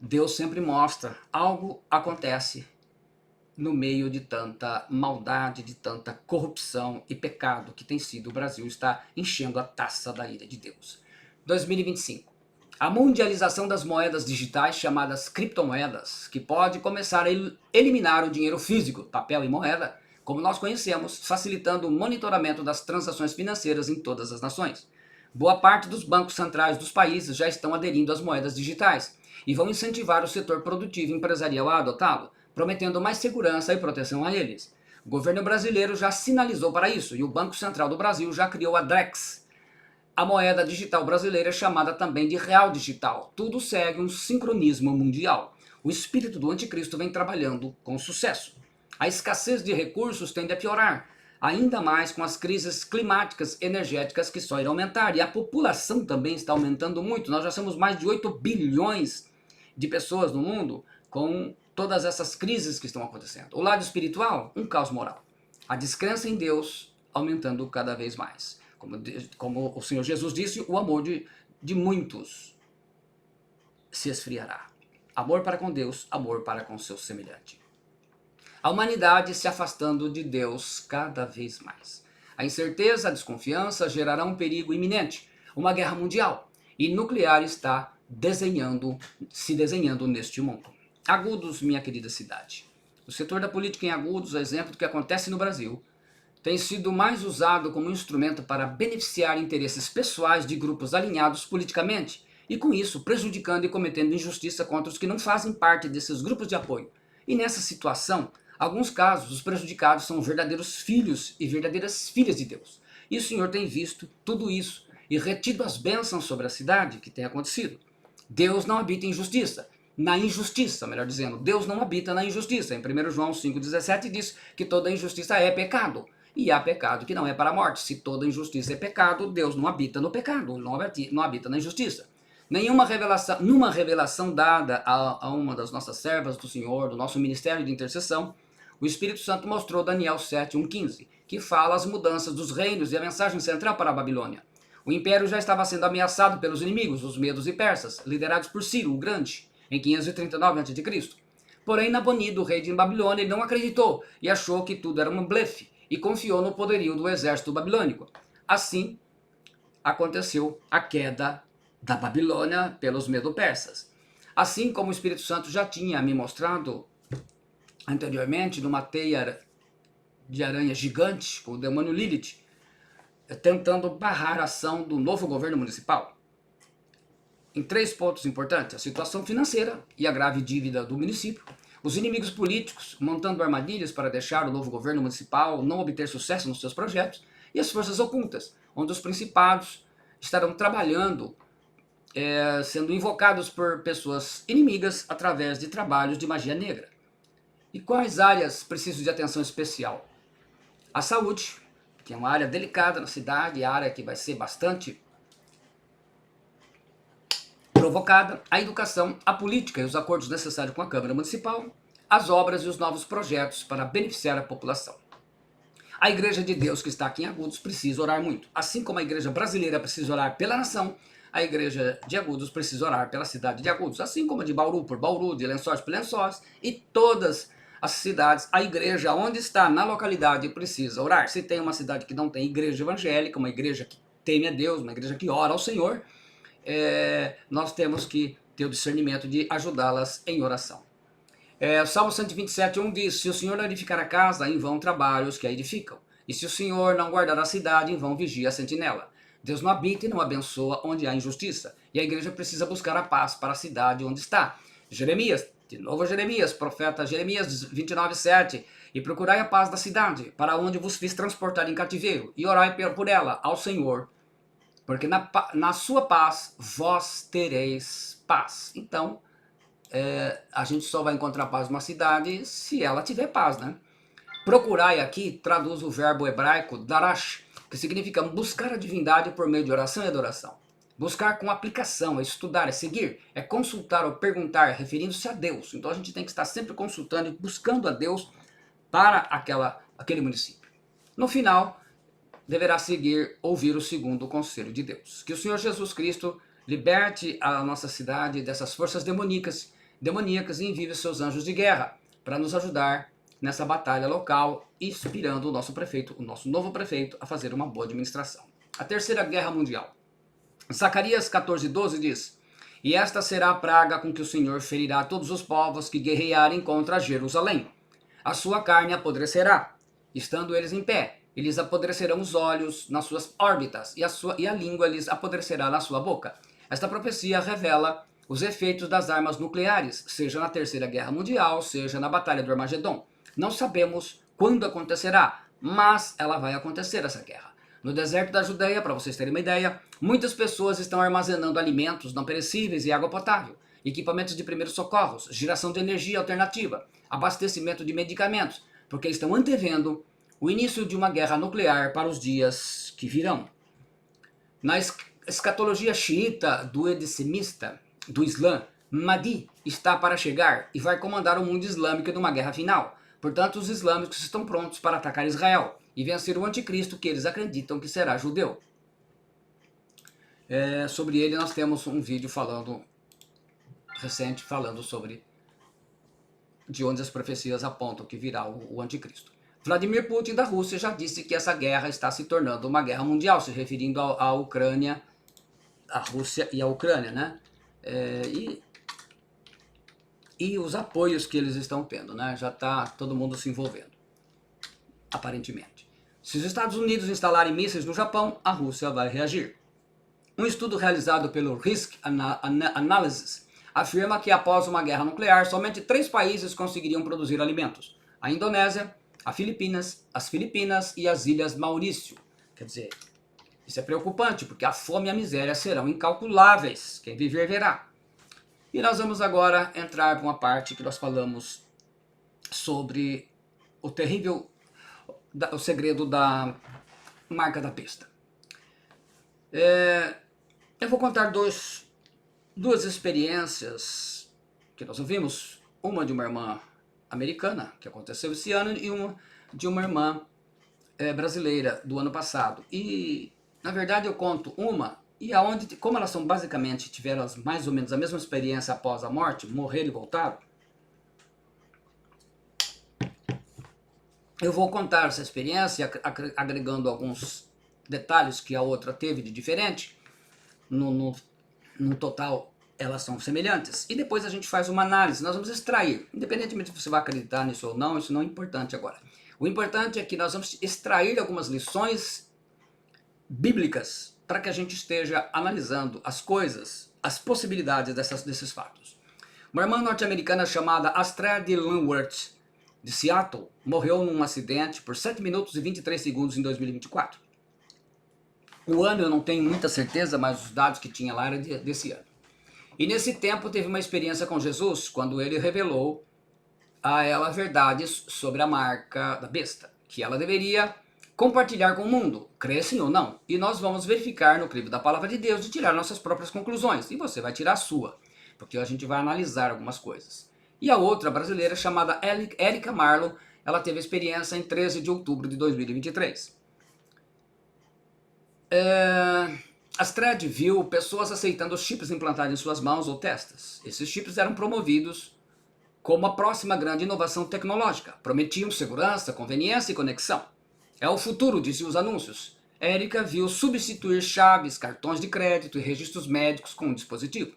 Speaker 1: Deus sempre mostra, algo acontece no meio de tanta maldade, de tanta corrupção e pecado que tem sido o Brasil, está enchendo a taça da ira de Deus. 2025. A mundialização das moedas digitais chamadas criptomoedas, que pode começar a eliminar o dinheiro físico, papel e moeda, como nós conhecemos, facilitando o monitoramento das transações financeiras em todas as nações. Boa parte dos bancos centrais dos países já estão aderindo às moedas digitais e vão incentivar o setor produtivo e empresarial a adotá-lo, prometendo mais segurança e proteção a eles. O governo brasileiro já sinalizou para isso e o Banco Central do Brasil já criou a Drex, a moeda digital brasileira chamada também de real digital. Tudo segue um sincronismo mundial. O espírito do anticristo vem trabalhando com sucesso. A escassez de recursos tende a piorar, ainda mais com as crises climáticas, energéticas que só irão aumentar. E a população também está aumentando muito. Nós já somos mais de 8 bilhões de pessoas no mundo com todas essas crises que estão acontecendo. O lado espiritual, um caos moral. A descrença em Deus aumentando cada vez mais. Como o Senhor Jesus disse, o amor de muitos se esfriará. Amor para com Deus, amor para com seu semelhante. a humanidade se afastando de Deus cada vez mais. A incerteza, a desconfiança gerará um perigo iminente, uma guerra mundial, e nuclear está se desenhando neste mundo. Agudos, minha querida cidade. O setor da política em Agudos, exemplo do que acontece no Brasil, tem sido mais usado como instrumento para beneficiar interesses pessoais de grupos alinhados politicamente, e com isso prejudicando e cometendo injustiça contra os que não fazem parte desses grupos de apoio. E nessa situação, alguns casos, os prejudicados são verdadeiros filhos e verdadeiras filhas de Deus. E o Senhor tem visto tudo isso e retido as bênçãos sobre a cidade que tem acontecido. Deus não habita em justiça. Na injustiça, melhor dizendo, Deus não habita na injustiça. Em 1 João 5,17 diz que toda injustiça é pecado. E há pecado que não é para a morte. Se toda injustiça é pecado, Deus não habita no pecado, não habita na injustiça. Numa revelação dada a uma das nossas servas do Senhor, do nosso ministério de intercessão, o Espírito Santo mostrou Daniel 7:1-15, que fala as mudanças dos reinos e a mensagem central para a Babilônia. O império já estava sendo ameaçado pelos inimigos, os medos e persas, liderados por Ciro o Grande, em 539 a.C. Porém, Nabonido, rei de Babilônia, ele não acreditou e achou que tudo era um blefe, e confiou no poderio do exército babilônico. Assim, aconteceu a queda da Babilônia pelos medo-persas. Assim como o Espírito Santo já tinha me mostrado anteriormente numa teia de aranha gigante com o demônio Lilith, tentando barrar a ação do novo governo municipal. Em 3 pontos importantes: a situação financeira e a grave dívida do município, os inimigos políticos montando armadilhas para deixar o novo governo municipal não obter sucesso nos seus projetos, e as forças ocultas, onde os principados estarão trabalhando, sendo invocados por pessoas inimigas através de trabalhos de magia negra. E quais áreas precisam de atenção especial? A saúde, que é uma área delicada na cidade, área que vai ser bastante provocada, a educação, a política e os acordos necessários com a Câmara Municipal, as obras e os novos projetos para beneficiar a população. A Igreja de Deus que está aqui em Agudos precisa orar muito. Assim como a Igreja brasileira precisa orar pela nação, a Igreja de Agudos precisa orar pela cidade de Agudos. Assim como a de Bauru por Bauru, de Lençóis por Lençóis, e todas as cidades, a igreja onde está na localidade precisa orar. Se tem uma cidade que não tem igreja evangélica, uma igreja que teme a Deus, uma igreja que ora ao Senhor, nós temos que ter o discernimento de ajudá-las em oração. Salmo 127:1 diz: se o Senhor não edificar a casa, em vão trabalham os que a edificam. E se o Senhor não guardar a cidade, em vão vigia a sentinela. Deus não habita e não abençoa onde há injustiça. E a igreja precisa buscar a paz para a cidade onde está. Jeremias, de novo Jeremias, profeta Jeremias 29:7. E procurai a paz da cidade, para onde vos fiz transportar em cativeiro, e orai por ela ao Senhor, porque na sua paz vós tereis paz. Então, a gente só vai encontrar paz numa cidade se ela tiver paz, né? Procurai aqui traduz o verbo hebraico darash, que significa buscar a divindade por meio de oração e adoração. Buscar com aplicação, é estudar, é seguir, é consultar ou perguntar, referindo-se a Deus. Então a gente tem que estar sempre consultando e buscando a Deus para aquele município. No final, deverá seguir, ouvir o segundo conselho de Deus. Que o Senhor Jesus Cristo liberte a nossa cidade dessas forças demoníacas e envie os seus anjos de guerra para nos ajudar nessa batalha local, inspirando o nosso prefeito, o nosso novo prefeito, a fazer uma boa administração. A Terceira Guerra Mundial. Zacarias 14:12 diz: e esta será a praga com que o Senhor ferirá todos os povos que guerrearem contra Jerusalém. A sua carne apodrecerá, estando eles em pé, e lhes apodrecerão os olhos nas suas órbitas, e a língua lhes apodrecerá na sua boca. Esta profecia revela os efeitos das armas nucleares, seja na Terceira Guerra Mundial, seja na Batalha do Armagedon. Não sabemos quando acontecerá, mas ela vai acontecer, essa guerra. No deserto da Judeia, para vocês terem uma ideia, muitas pessoas estão armazenando alimentos não perecíveis e água potável, equipamentos de primeiros socorros, geração de energia alternativa, abastecimento de medicamentos, porque estão antevendo o início de uma guerra nuclear para os dias que virão. Na escatologia xiita do edicemista do Islã, Mahdi está para chegar e vai comandar o mundo islâmico numa guerra final. Portanto, os islâmicos estão prontos para atacar Israel e vencer o anticristo que eles acreditam que será judeu. Sobre ele nós temos um vídeo recente falando sobre de onde as profecias apontam que virá o anticristo. Vladimir Putin da Rússia já disse que essa guerra está se tornando uma guerra mundial, se referindo à Ucrânia, à Rússia e à Ucrânia, né? E os apoios que eles estão tendo, né? Já está todo mundo se envolvendo, aparentemente. Se os Estados Unidos instalarem mísseis no Japão, a Rússia vai reagir. Um estudo realizado pelo Risk Analysis afirma que após uma guerra nuclear, somente 3 países conseguiriam produzir alimentos: a Indonésia, as Filipinas e as Ilhas Maurício. Quer dizer, isso é preocupante, porque a fome e a miséria serão incalculáveis. Quem viver verá. E nós vamos agora entrar para uma parte que nós falamos sobre o segredo da marca da besta. Eu vou contar duas experiências que nós ouvimos, uma de uma irmã americana, que aconteceu esse ano, e uma de uma irmã brasileira do ano passado. E, na verdade, eu conto uma, e como elas são basicamente, tiveram mais ou menos a mesma experiência após a morte, morreram e voltaram, eu vou contar essa experiência, agregando alguns detalhes que a outra teve de diferente. No total, elas são semelhantes. E depois a gente faz uma análise. Nós vamos extrair, independentemente se você vai acreditar nisso ou não, isso não é importante agora. O importante é que nós vamos extrair algumas lições bíblicas para que a gente esteja analisando as coisas, as possibilidades desses fatos. Uma irmã norte-americana chamada Astrid Lundworth, de Seattle, morreu num acidente por 7 minutos e 23 segundos em 2024. O ano eu não tenho muita certeza, mas os dados que tinha lá eram desse ano. E nesse tempo teve uma experiência com Jesus, quando ele revelou a ela verdades sobre a marca da besta, que ela deveria compartilhar com o mundo, crescem ou não. E nós vamos verificar no crivo da palavra de Deus e tirar nossas próprias conclusões. E você vai tirar a sua, porque a gente vai analisar algumas coisas. E a outra brasileira, chamada Erica Marlow, ela teve experiência em 13 de outubro de 2023. Astrid viu pessoas aceitando os chips implantados em suas mãos ou testas. Esses chips eram promovidos como a próxima grande inovação tecnológica. Prometiam segurança, conveniência e conexão. É o futuro, diziam os anúncios. Erica viu substituir chaves, cartões de crédito e registros médicos com um dispositivo.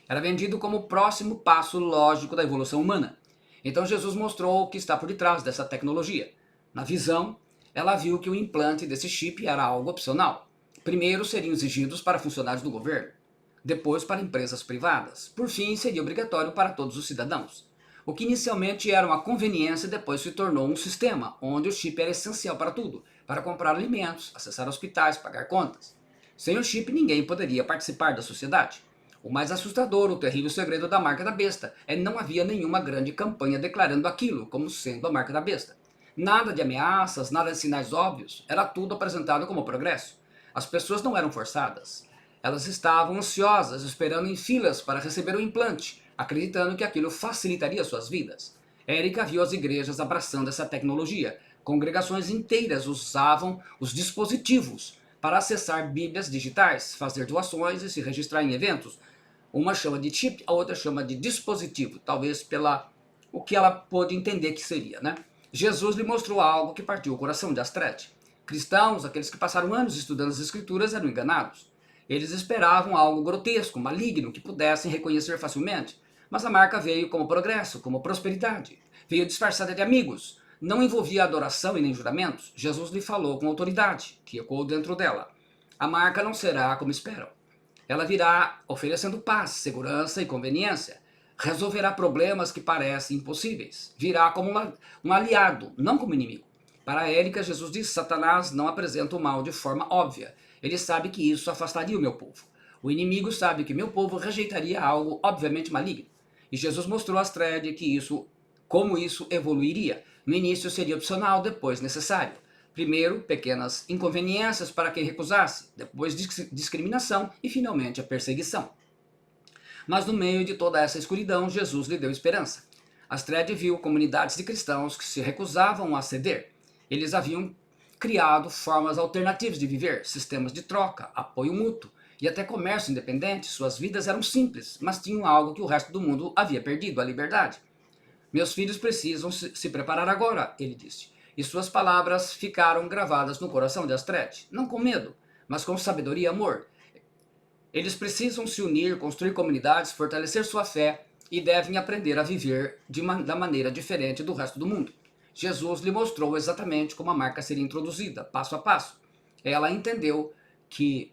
Speaker 1: Era vendido como o próximo passo lógico da evolução humana. Então Jesus mostrou o que está por detrás dessa tecnologia. Na visão, ela viu que o implante desse chip era algo opcional. Primeiro seriam exigidos para funcionários do governo, depois para empresas privadas. Por fim, seria obrigatório para todos os cidadãos. O que inicialmente era uma conveniência, depois se tornou um sistema, onde o chip era essencial para tudo, para comprar alimentos, acessar hospitais, pagar contas. Sem o chip, ninguém poderia participar da sociedade. O mais assustador, o terrível segredo da marca da besta, é que não havia nenhuma grande campanha declarando aquilo como sendo a marca da besta. Nada de ameaças, nada de sinais óbvios, era tudo apresentado como progresso. As pessoas não eram forçadas. Elas estavam ansiosas, esperando em filas para receber o implante, acreditando que aquilo facilitaria suas vidas. Erica viu as igrejas abraçando essa tecnologia. Congregações inteiras usavam os dispositivos para acessar bíblias digitais, fazer doações e se registrar em eventos. Uma chama de chip, a outra chama de dispositivo, talvez o que ela pôde entender que seria, né? Jesus lhe mostrou algo que partiu o coração de Astrid. Cristãos, aqueles que passaram anos estudando as escrituras, eram enganados. Eles esperavam algo grotesco, maligno, que pudessem reconhecer facilmente. Mas a marca veio como progresso, como prosperidade. Veio disfarçada de amigos. Não envolvia adoração e nem juramentos. Jesus lhe falou com autoridade, que ecoou dentro dela. A marca não será como esperam. Ela virá oferecendo paz, segurança e conveniência. Resolverá problemas que parecem impossíveis. Virá como um aliado, não como inimigo. Para Érica, Jesus disse: Satanás não apresenta o mal de forma óbvia. Ele sabe que isso afastaria o meu povo. O inimigo sabe que meu povo rejeitaria algo obviamente maligno. E Jesus mostrou a Astrid como isso evoluiria. No início seria opcional, depois necessário. Primeiro, pequenas inconveniências para quem recusasse, depois discriminação e finalmente a perseguição. Mas no meio de toda essa escuridão, Jesus lhe deu esperança. Astrid viu comunidades de cristãos que se recusavam a ceder. Eles haviam criado formas alternativas de viver, sistemas de troca, apoio mútuo e até comércio independente. Suas vidas eram simples, mas tinham algo que o resto do mundo havia perdido: a liberdade. Meus filhos precisam se preparar agora, ele disse. E suas palavras ficaram gravadas no coração de Astrid, não com medo, mas com sabedoria e amor. Eles precisam se unir, construir comunidades, fortalecer sua fé e devem aprender a viver da maneira diferente do resto do mundo. Jesus lhe mostrou exatamente como a marca seria introduzida, passo a passo. Ela entendeu que,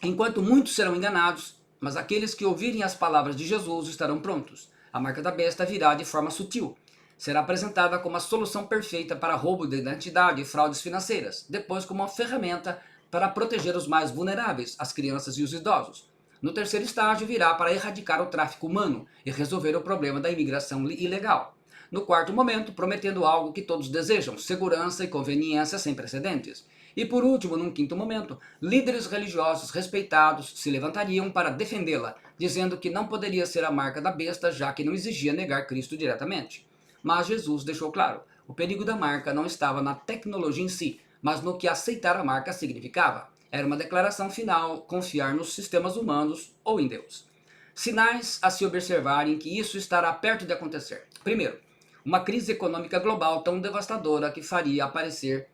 Speaker 1: enquanto muitos serão enganados, mas aqueles que ouvirem as palavras de Jesus estarão prontos. A marca da besta virá de forma sutil. Será apresentada como a solução perfeita para roubo de identidade e fraudes financeiras, depois como uma ferramenta para proteger os mais vulneráveis, as crianças e os idosos. No terceiro estágio, virá para erradicar o tráfico humano e resolver o problema da imigração ilegal. No quarto momento, prometendo algo que todos desejam, segurança e conveniência sem precedentes. E por último, num quinto momento, líderes religiosos respeitados se levantariam para defendê-la, dizendo que não poderia ser a marca da besta, já que não exigia negar Cristo diretamente. Mas Jesus deixou claro, o perigo da marca não estava na tecnologia em si, mas no que aceitar a marca significava. Era uma declaração final, confiar nos sistemas humanos ou em Deus. Sinais a se observarem que isso estará perto de acontecer. Primeiro, uma crise econômica global tão devastadora que faria aparecer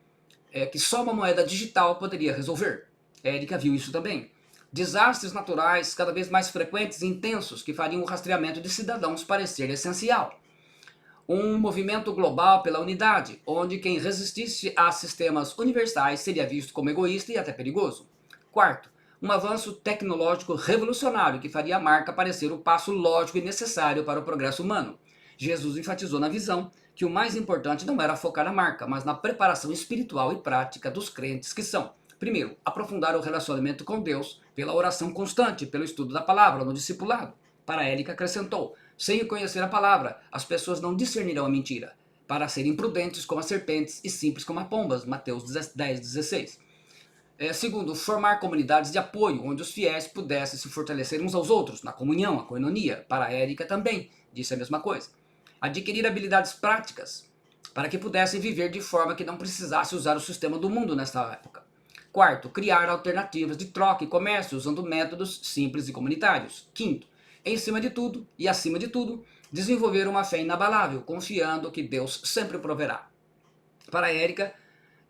Speaker 1: que só uma moeda digital poderia resolver. Érica viu isso também. Desastres naturais cada vez mais frequentes e intensos que fariam o rastreamento de cidadãos parecer essencial. Um movimento global pela unidade, onde quem resistisse a sistemas universais seria visto como egoísta e até perigoso. Quarto, um avanço tecnológico revolucionário que faria a marca parecer o passo lógico e necessário para o progresso humano. Jesus enfatizou na visão que o mais importante não era focar na marca, mas na preparação espiritual e prática dos crentes que são, primeiro, aprofundar o relacionamento com Deus pela oração constante, pelo estudo da palavra, no discipulado. Para Érica acrescentou, sem conhecer a palavra, as pessoas não discernirão a mentira, para serem prudentes como as serpentes e simples como as pombas, Mateus 10:16. Segundo, formar comunidades de apoio, onde os fiéis pudessem se fortalecer uns aos outros, na comunhão, a coinonia. Para Érica também, disse a mesma coisa. Adquirir habilidades práticas, para que pudessem viver de forma que não precisasse usar o sistema do mundo nesta época. Quarto, criar alternativas de troca e comércio, usando métodos simples e comunitários. Quinto, em cima de tudo e acima de tudo, desenvolver uma fé inabalável, confiando que Deus sempre proverá. Para Érica,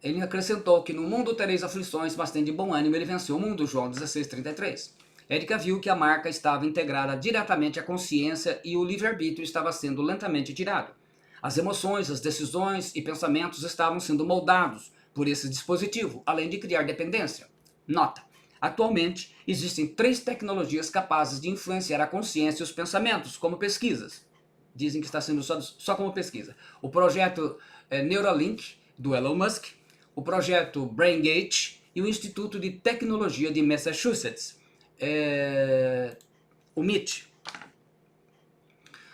Speaker 1: ele acrescentou que no mundo tereis aflições, mas tem de bom ânimo, ele venceu o mundo, João 16:33. Érica viu que a marca estava integrada diretamente à consciência e o livre-arbítrio estava sendo lentamente tirado. As emoções, as decisões e pensamentos estavam sendo moldados por esse dispositivo, além de criar dependência. Nota: atualmente, existem 3 tecnologias capazes de influenciar a consciência e os pensamentos, como pesquisas. Dizem que está sendo só como pesquisa. O projeto Neuralink, do Elon Musk, o projeto BrainGate e o Instituto de Tecnologia de Massachusetts, o MIT.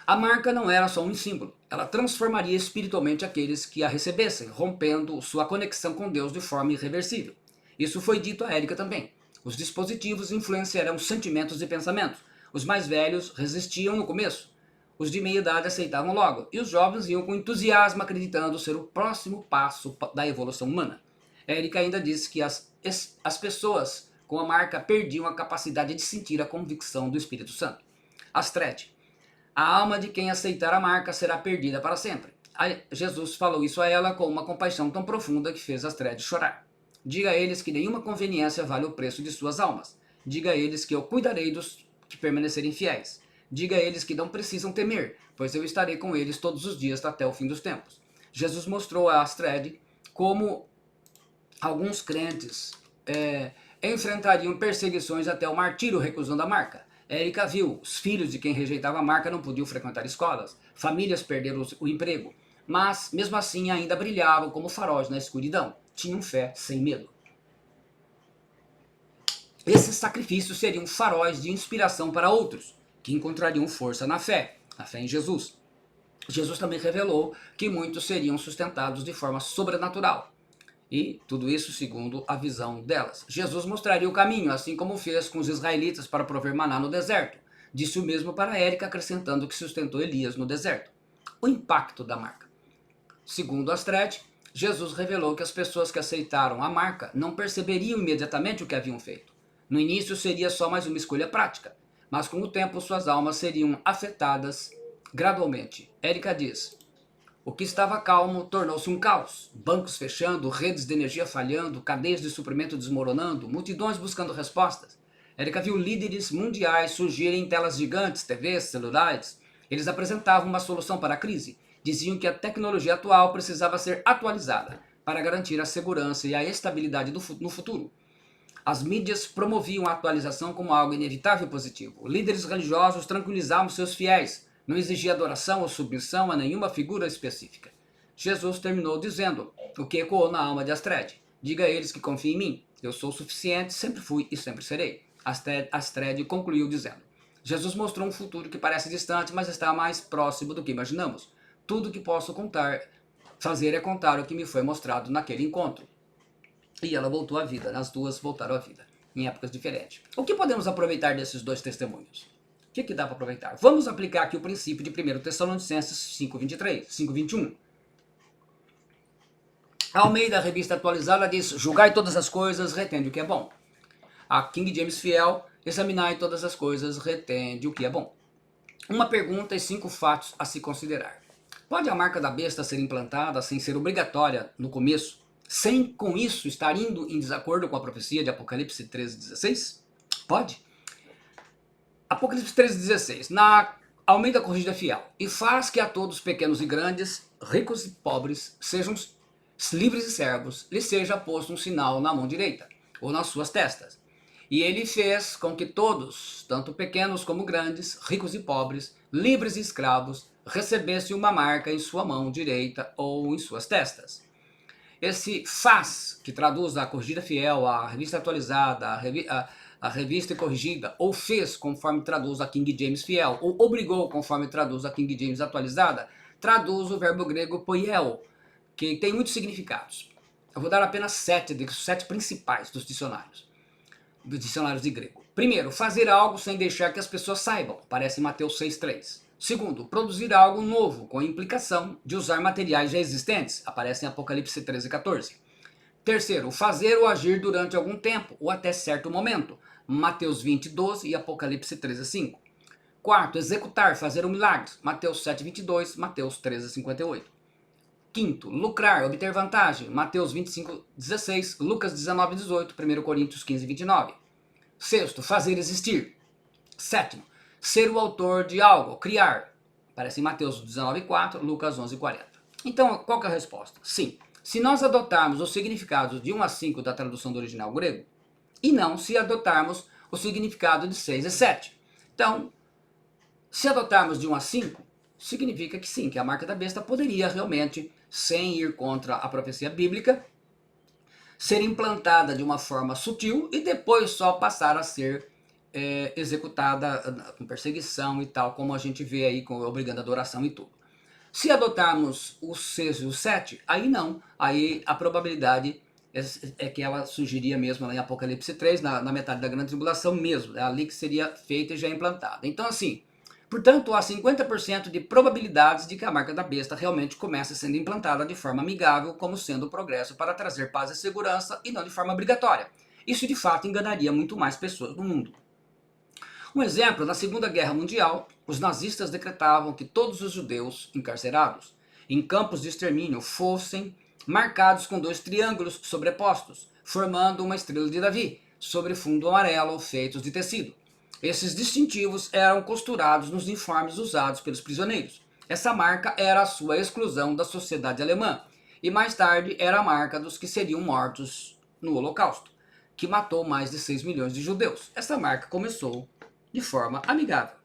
Speaker 1: A marca não era só um símbolo, ela transformaria espiritualmente aqueles que a recebessem, rompendo sua conexão com Deus de forma irreversível. Isso foi dito a Érica também. Os dispositivos influenciarão sentimentos e pensamentos. Os mais velhos resistiam no começo. Os de meia idade aceitavam logo. E os jovens iam com entusiasmo acreditando ser o próximo passo da evolução humana. Érica ainda disse que as pessoas com a marca perdiam a capacidade de sentir a convicção do Espírito Santo. Astrid: a alma de quem aceitar a marca será perdida para sempre. Jesus falou isso a ela com uma compaixão tão profunda que fez Astrid chorar. Diga a eles que nenhuma conveniência vale o preço de suas almas. Diga a eles que eu cuidarei dos que permanecerem fiéis. Diga a eles que não precisam temer, pois eu estarei com eles todos os dias até o fim dos tempos. Jesus mostrou a Astrid como alguns crentes enfrentariam perseguições até o martírio recusando a marca. Érica viu, os filhos de quem rejeitava a marca não podiam frequentar escolas, famílias perderam o emprego, mas mesmo assim ainda brilhavam como faróis na escuridão. Tinham fé sem medo. Esses sacrifícios seriam faróis de inspiração para outros, que encontrariam força na fé em Jesus. Jesus também revelou que muitos seriam sustentados de forma sobrenatural. E tudo isso segundo a visão delas. Jesus mostraria o caminho, assim como fez com os israelitas para prover maná no deserto. Disse o mesmo para Érica, acrescentando que sustentou Elias no deserto. O impacto da marca. Segundo Astrid, Jesus revelou que as pessoas que aceitaram a marca não perceberiam imediatamente o que haviam feito. No início seria só mais uma escolha prática, mas com o tempo suas almas seriam afetadas gradualmente. Érica diz: o que estava calmo tornou-se um caos. Bancos fechando, redes de energia falhando, cadeias de suprimento desmoronando, multidões buscando respostas. Érica viu líderes mundiais surgirem em telas gigantes, TVs, celulares. Eles apresentavam uma solução para a crise. Diziam que a tecnologia atual precisava ser atualizada para garantir a segurança e a estabilidade no futuro. As mídias promoviam a atualização como algo inevitável e positivo. Líderes religiosos tranquilizavam seus fiéis. Não exigia adoração ou submissão a nenhuma figura específica. Jesus terminou dizendo, o que ecoou na alma de Astrid: diga a eles que confiem em mim. Eu sou o suficiente, sempre fui e sempre serei. Astrid concluiu dizendo: Jesus mostrou um futuro que parece distante, mas está mais próximo do que imaginamos. Tudo o que posso fazer é contar o que me foi mostrado naquele encontro. E ela voltou à vida, as duas voltaram à vida, em épocas diferentes. O que podemos aproveitar desses dois testemunhos? O que dá para aproveitar? Vamos aplicar aqui o princípio de 1 Tessalonicenses 5:21. A Almeida, revista atualizada, diz: julgai todas as coisas, retende o que é bom. A King James Fiel: examinai todas as coisas, retende o que é bom. Uma pergunta e 5 fatos a se considerar. Pode a marca da besta ser implantada sem ser obrigatória no começo, sem com isso estar indo em desacordo com a profecia de Apocalipse 13:16? Pode. Apocalipse 13:16, na Almeida Corrigida Fiel: e faz que a todos, pequenos e grandes, ricos e pobres, sejam livres e servos, lhe seja posto um sinal na mão direita, ou nas suas testas. E ele fez com que todos, tanto pequenos como grandes, ricos e pobres, livres e escravos, recebessem uma marca em sua mão direita ou em suas testas. Esse faz, que traduz a Corrigida Fiel, a Revista Atualizada, a Revista Corrigida, ou fez, conforme traduz a King James Fiel, ou obrigou, conforme traduz a King James Atualizada, traduz o verbo grego poieo, que tem muitos significados. Eu vou dar apenas 7 principais dos dicionários de grego. Primeiro, fazer algo sem deixar que as pessoas saibam, aparece em Mateus 6:3. Segundo, produzir algo novo, com a implicação de usar materiais já existentes, aparece em Apocalipse 13:14. Terceiro, fazer ou agir durante algum tempo, ou até certo momento, Mateus 20:12 e Apocalipse 13:5. Quarto, executar, fazer um milagre, Mateus 7:22, Mateus 13:58. Quinto, lucrar, obter vantagem, Mateus 25:16, Lucas 19:18, 1 Coríntios 15:29. Sexto, fazer existir. Sétimo, ser o autor de algo, criar, aparece em Mateus 19:4, Lucas 11:40. Então, qual que é a resposta? Sim, se nós adotarmos os significados de 1 a 5 da tradução do original grego, e não se adotarmos o significado de 6 e 7. Então, se adotarmos de 1 a 5, significa que sim, que a marca da besta poderia realmente, sem ir contra a profecia bíblica, ser implantada de uma forma sutil e depois só passar a ser executada com perseguição e tal, como a gente vê aí, obrigando a adoração e tudo. Se adotarmos o 6 e o 7, aí não, aí a probabilidade é que ela surgiria mesmo lá em Apocalipse 3, na metade da grande tribulação mesmo, é ali que seria feita e já implantada. Então assim, portanto, há 50% de probabilidades de que a marca da besta realmente comece sendo implantada de forma amigável, como sendo o progresso para trazer paz e segurança, e não de forma obrigatória. Isso de fato enganaria muito mais pessoas no mundo. Um exemplo, na Segunda Guerra Mundial, os nazistas decretavam que todos os judeus encarcerados em campos de extermínio fossem marcados com 2 triângulos sobrepostos, formando uma estrela de Davi, sobre fundo amarelo, feitos de tecido. Esses distintivos eram costurados nos uniformes usados pelos prisioneiros. Essa marca era a sua exclusão da sociedade alemã, e mais tarde era a marca dos que seriam mortos no Holocausto, que matou mais de 6 milhões de judeus. Essa marca começou de forma amigável.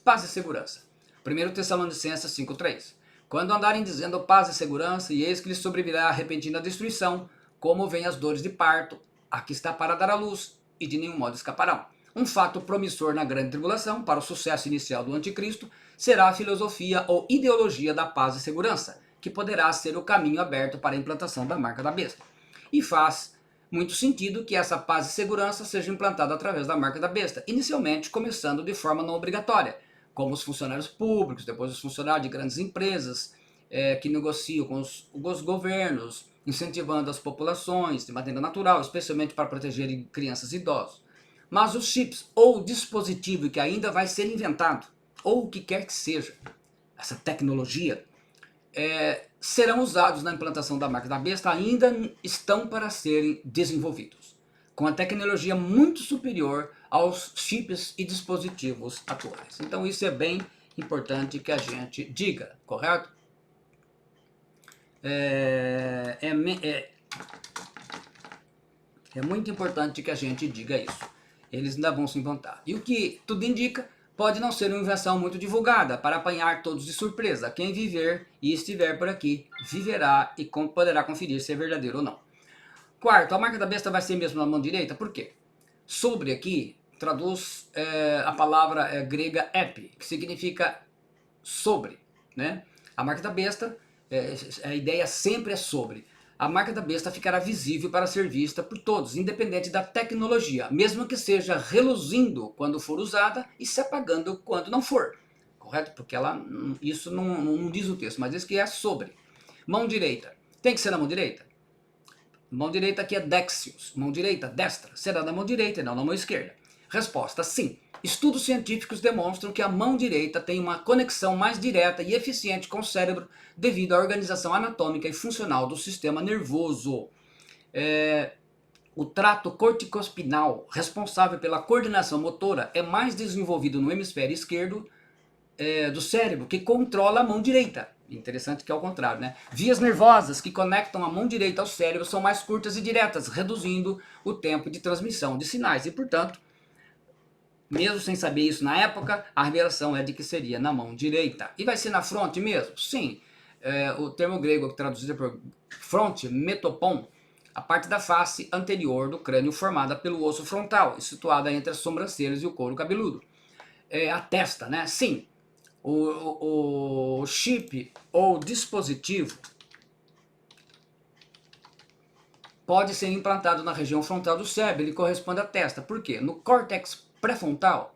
Speaker 1: Paz e segurança. 1 Tessalonicenses 5:3. Quando andarem dizendo paz e segurança, e eis que lhes sobrevirá a repentina destruição, como vêm as dores de parto, aqui está para dar à luz, e de nenhum modo escaparão. Um fato promissor na grande tribulação, para o sucesso inicial do anticristo, será a filosofia ou ideologia da paz e segurança, que poderá ser o caminho aberto para a implantação da marca da besta. E faz muito sentido que essa paz e segurança seja implantada através da marca da besta, inicialmente começando de forma não obrigatória, como os funcionários públicos, depois os funcionários de grandes empresas que negociam com os governos, incentivando as populações de maneira natural, especialmente para proteger crianças e idosos. Mas os chips ou o dispositivo que ainda vai ser inventado, ou o que quer que seja, essa tecnologia, serão usados na implantação da marca da besta, ainda estão para serem desenvolvidos, com a tecnologia muito superior aos chips e dispositivos atuais. Então isso é bem importante que a gente diga, correto? É muito importante que a gente diga isso. Eles ainda vão se inventar. E o que tudo indica, pode não ser uma invenção muito divulgada, para apanhar todos de surpresa. Quem viver e estiver por aqui, viverá e poderá conferir se é verdadeiro ou não. Quarto, a marca da besta vai ser mesmo na mão direita. Por quê? Sobre aqui traduz a palavra grega epi, que significa sobre, né? A marca da besta, a ideia sempre é sobre. A marca da besta ficará visível para ser vista por todos, independente da tecnologia, mesmo que seja reluzindo quando for usada e se apagando quando não for. Correto? Porque isso não diz o texto, mas diz que é sobre. Mão direita. Tem que ser na mão direita? Mão direita aqui é dexios. Mão direita, destra. Será na mão direita e não na mão esquerda. Resposta, sim. Estudos científicos demonstram que a mão direita tem uma conexão mais direta e eficiente com o cérebro devido à organização anatômica e funcional do sistema nervoso. O trato corticospinal, responsável pela coordenação motora, é mais desenvolvido no hemisfério esquerdo do cérebro, que controla a mão direita. Interessante que é o contrário, né? Vias nervosas que conectam a mão direita ao cérebro são mais curtas e diretas, reduzindo o tempo de transmissão de sinais. E, portanto, mesmo sem saber isso na época, a revelação é de que seria na mão direita. E vai ser na fronte mesmo? Sim. O termo grego traduzido por fronte, metopon, a parte da face anterior do crânio formada pelo osso frontal e situada entre as sobrancelhas e o couro cabeludo. A testa, né? Sim. O chip ou dispositivo pode ser implantado na região frontal do cérebro, ele corresponde à testa. Por quê? No córtex pré-frontal,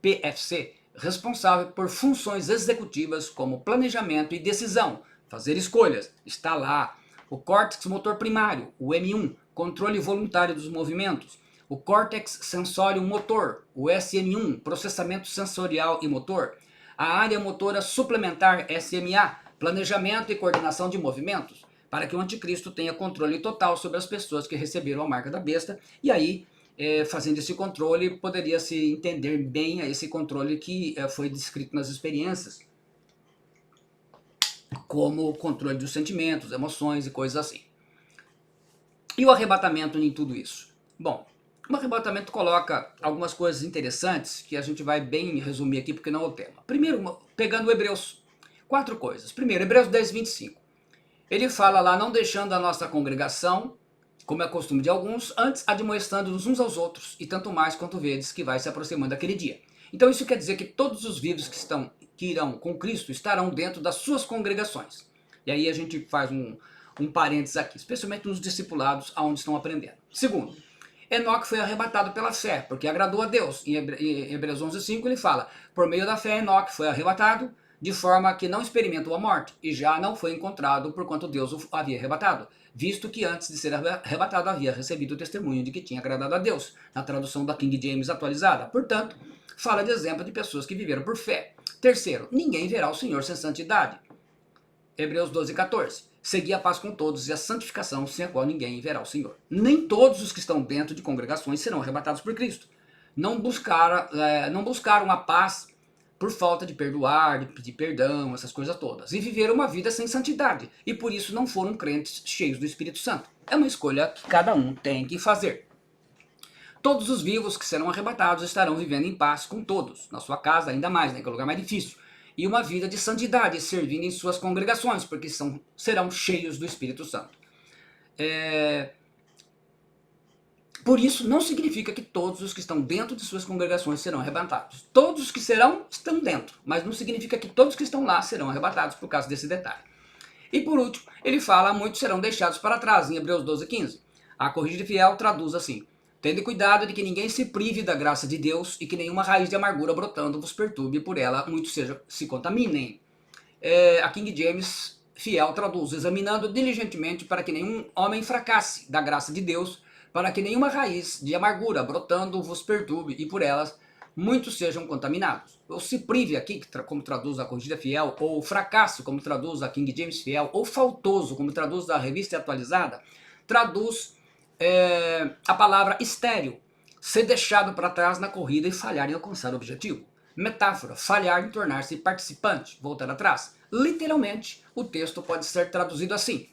Speaker 1: PFC, responsável por funções executivas como planejamento e decisão, fazer escolhas, está lá. O córtex motor primário, o M1, controle voluntário dos movimentos. O córtex sensório motor, o SM1, processamento sensorial e motor. A área motora suplementar, SMA, planejamento e coordenação de movimentos, para que o anticristo tenha controle total sobre as pessoas que receberam a marca da besta. E aí, fazendo esse controle, poderia-se entender bem esse controle que foi descrito nas experiências, como o controle dos sentimentos, emoções e coisas assim. E o arrebatamento em tudo isso? Bom, o arrebatamento coloca algumas coisas interessantes que a gente vai bem resumir aqui porque não é o tema. Primeiro, pegando Hebreus, 4 coisas. Primeiro, Hebreus 10, 25. Ele fala lá, não deixando a nossa congregação, como é costume de alguns, antes admoestando-nos uns aos outros, e tanto mais quanto vedes que vai se aproximando aquele dia. Então isso quer dizer que todos os vivos que irão com Cristo estarão dentro das suas congregações. E aí a gente faz um parênteses aqui, especialmente nos discipulados aonde estão aprendendo. Segundo, Enoque foi arrebatado pela fé, porque agradou a Deus. Em Hebreus 11:5 ele fala, por meio da fé Enoque foi arrebatado, de forma que não experimentou a morte, e já não foi encontrado por quanto Deus o havia arrebatado, visto que antes de ser arrebatado havia recebido o testemunho de que tinha agradado a Deus, na tradução da King James atualizada. Portanto, fala de exemplo de pessoas que viveram por fé. Terceiro, ninguém verá o Senhor sem santidade. Hebreus 12:14. Segui a paz com todos e a santificação, sem a qual ninguém verá o Senhor. Nem todos os que estão dentro de congregações serão arrebatados por Cristo. Não buscaram a paz por falta de perdoar, de pedir perdão, essas coisas todas. E viveram uma vida sem santidade. E por isso não foram crentes cheios do Espírito Santo. É uma escolha que cada um tem que fazer. Todos os vivos que serão arrebatados estarão vivendo em paz com todos. Na sua casa, ainda mais, né, que é o lugar mais difícil. E uma vida de santidade, servindo em suas congregações, porque serão cheios do Espírito Santo. Por isso, não significa que todos os que estão dentro de suas congregações serão arrebatados. Todos os que serão, estão dentro, mas não significa que todos que estão lá serão arrebatados por causa desse detalhe. E por último, ele fala, muitos serão deixados para trás, em Hebreus 12:15. A Corrigida Fiel traduz assim, tende cuidado de que ninguém se prive da graça de Deus e que nenhuma raiz de amargura brotando vos perturbe e por ela muitos se contaminem. A King James Fiel traduz, examinando diligentemente para que nenhum homem fracasse da graça de Deus, para que nenhuma raiz de amargura brotando vos perturbe e por elas muitos sejam contaminados. Ou se prive aqui, como traduz a Corrigida Fiel, ou fracasso, como traduz a King James Fiel, ou faltoso, como traduz a Revista Atualizada, traduz a palavra estéril, ser deixado para trás na corrida e falhar em alcançar o objetivo. Metáfora, falhar em tornar-se participante, voltar atrás. Literalmente, o texto pode ser traduzido assim: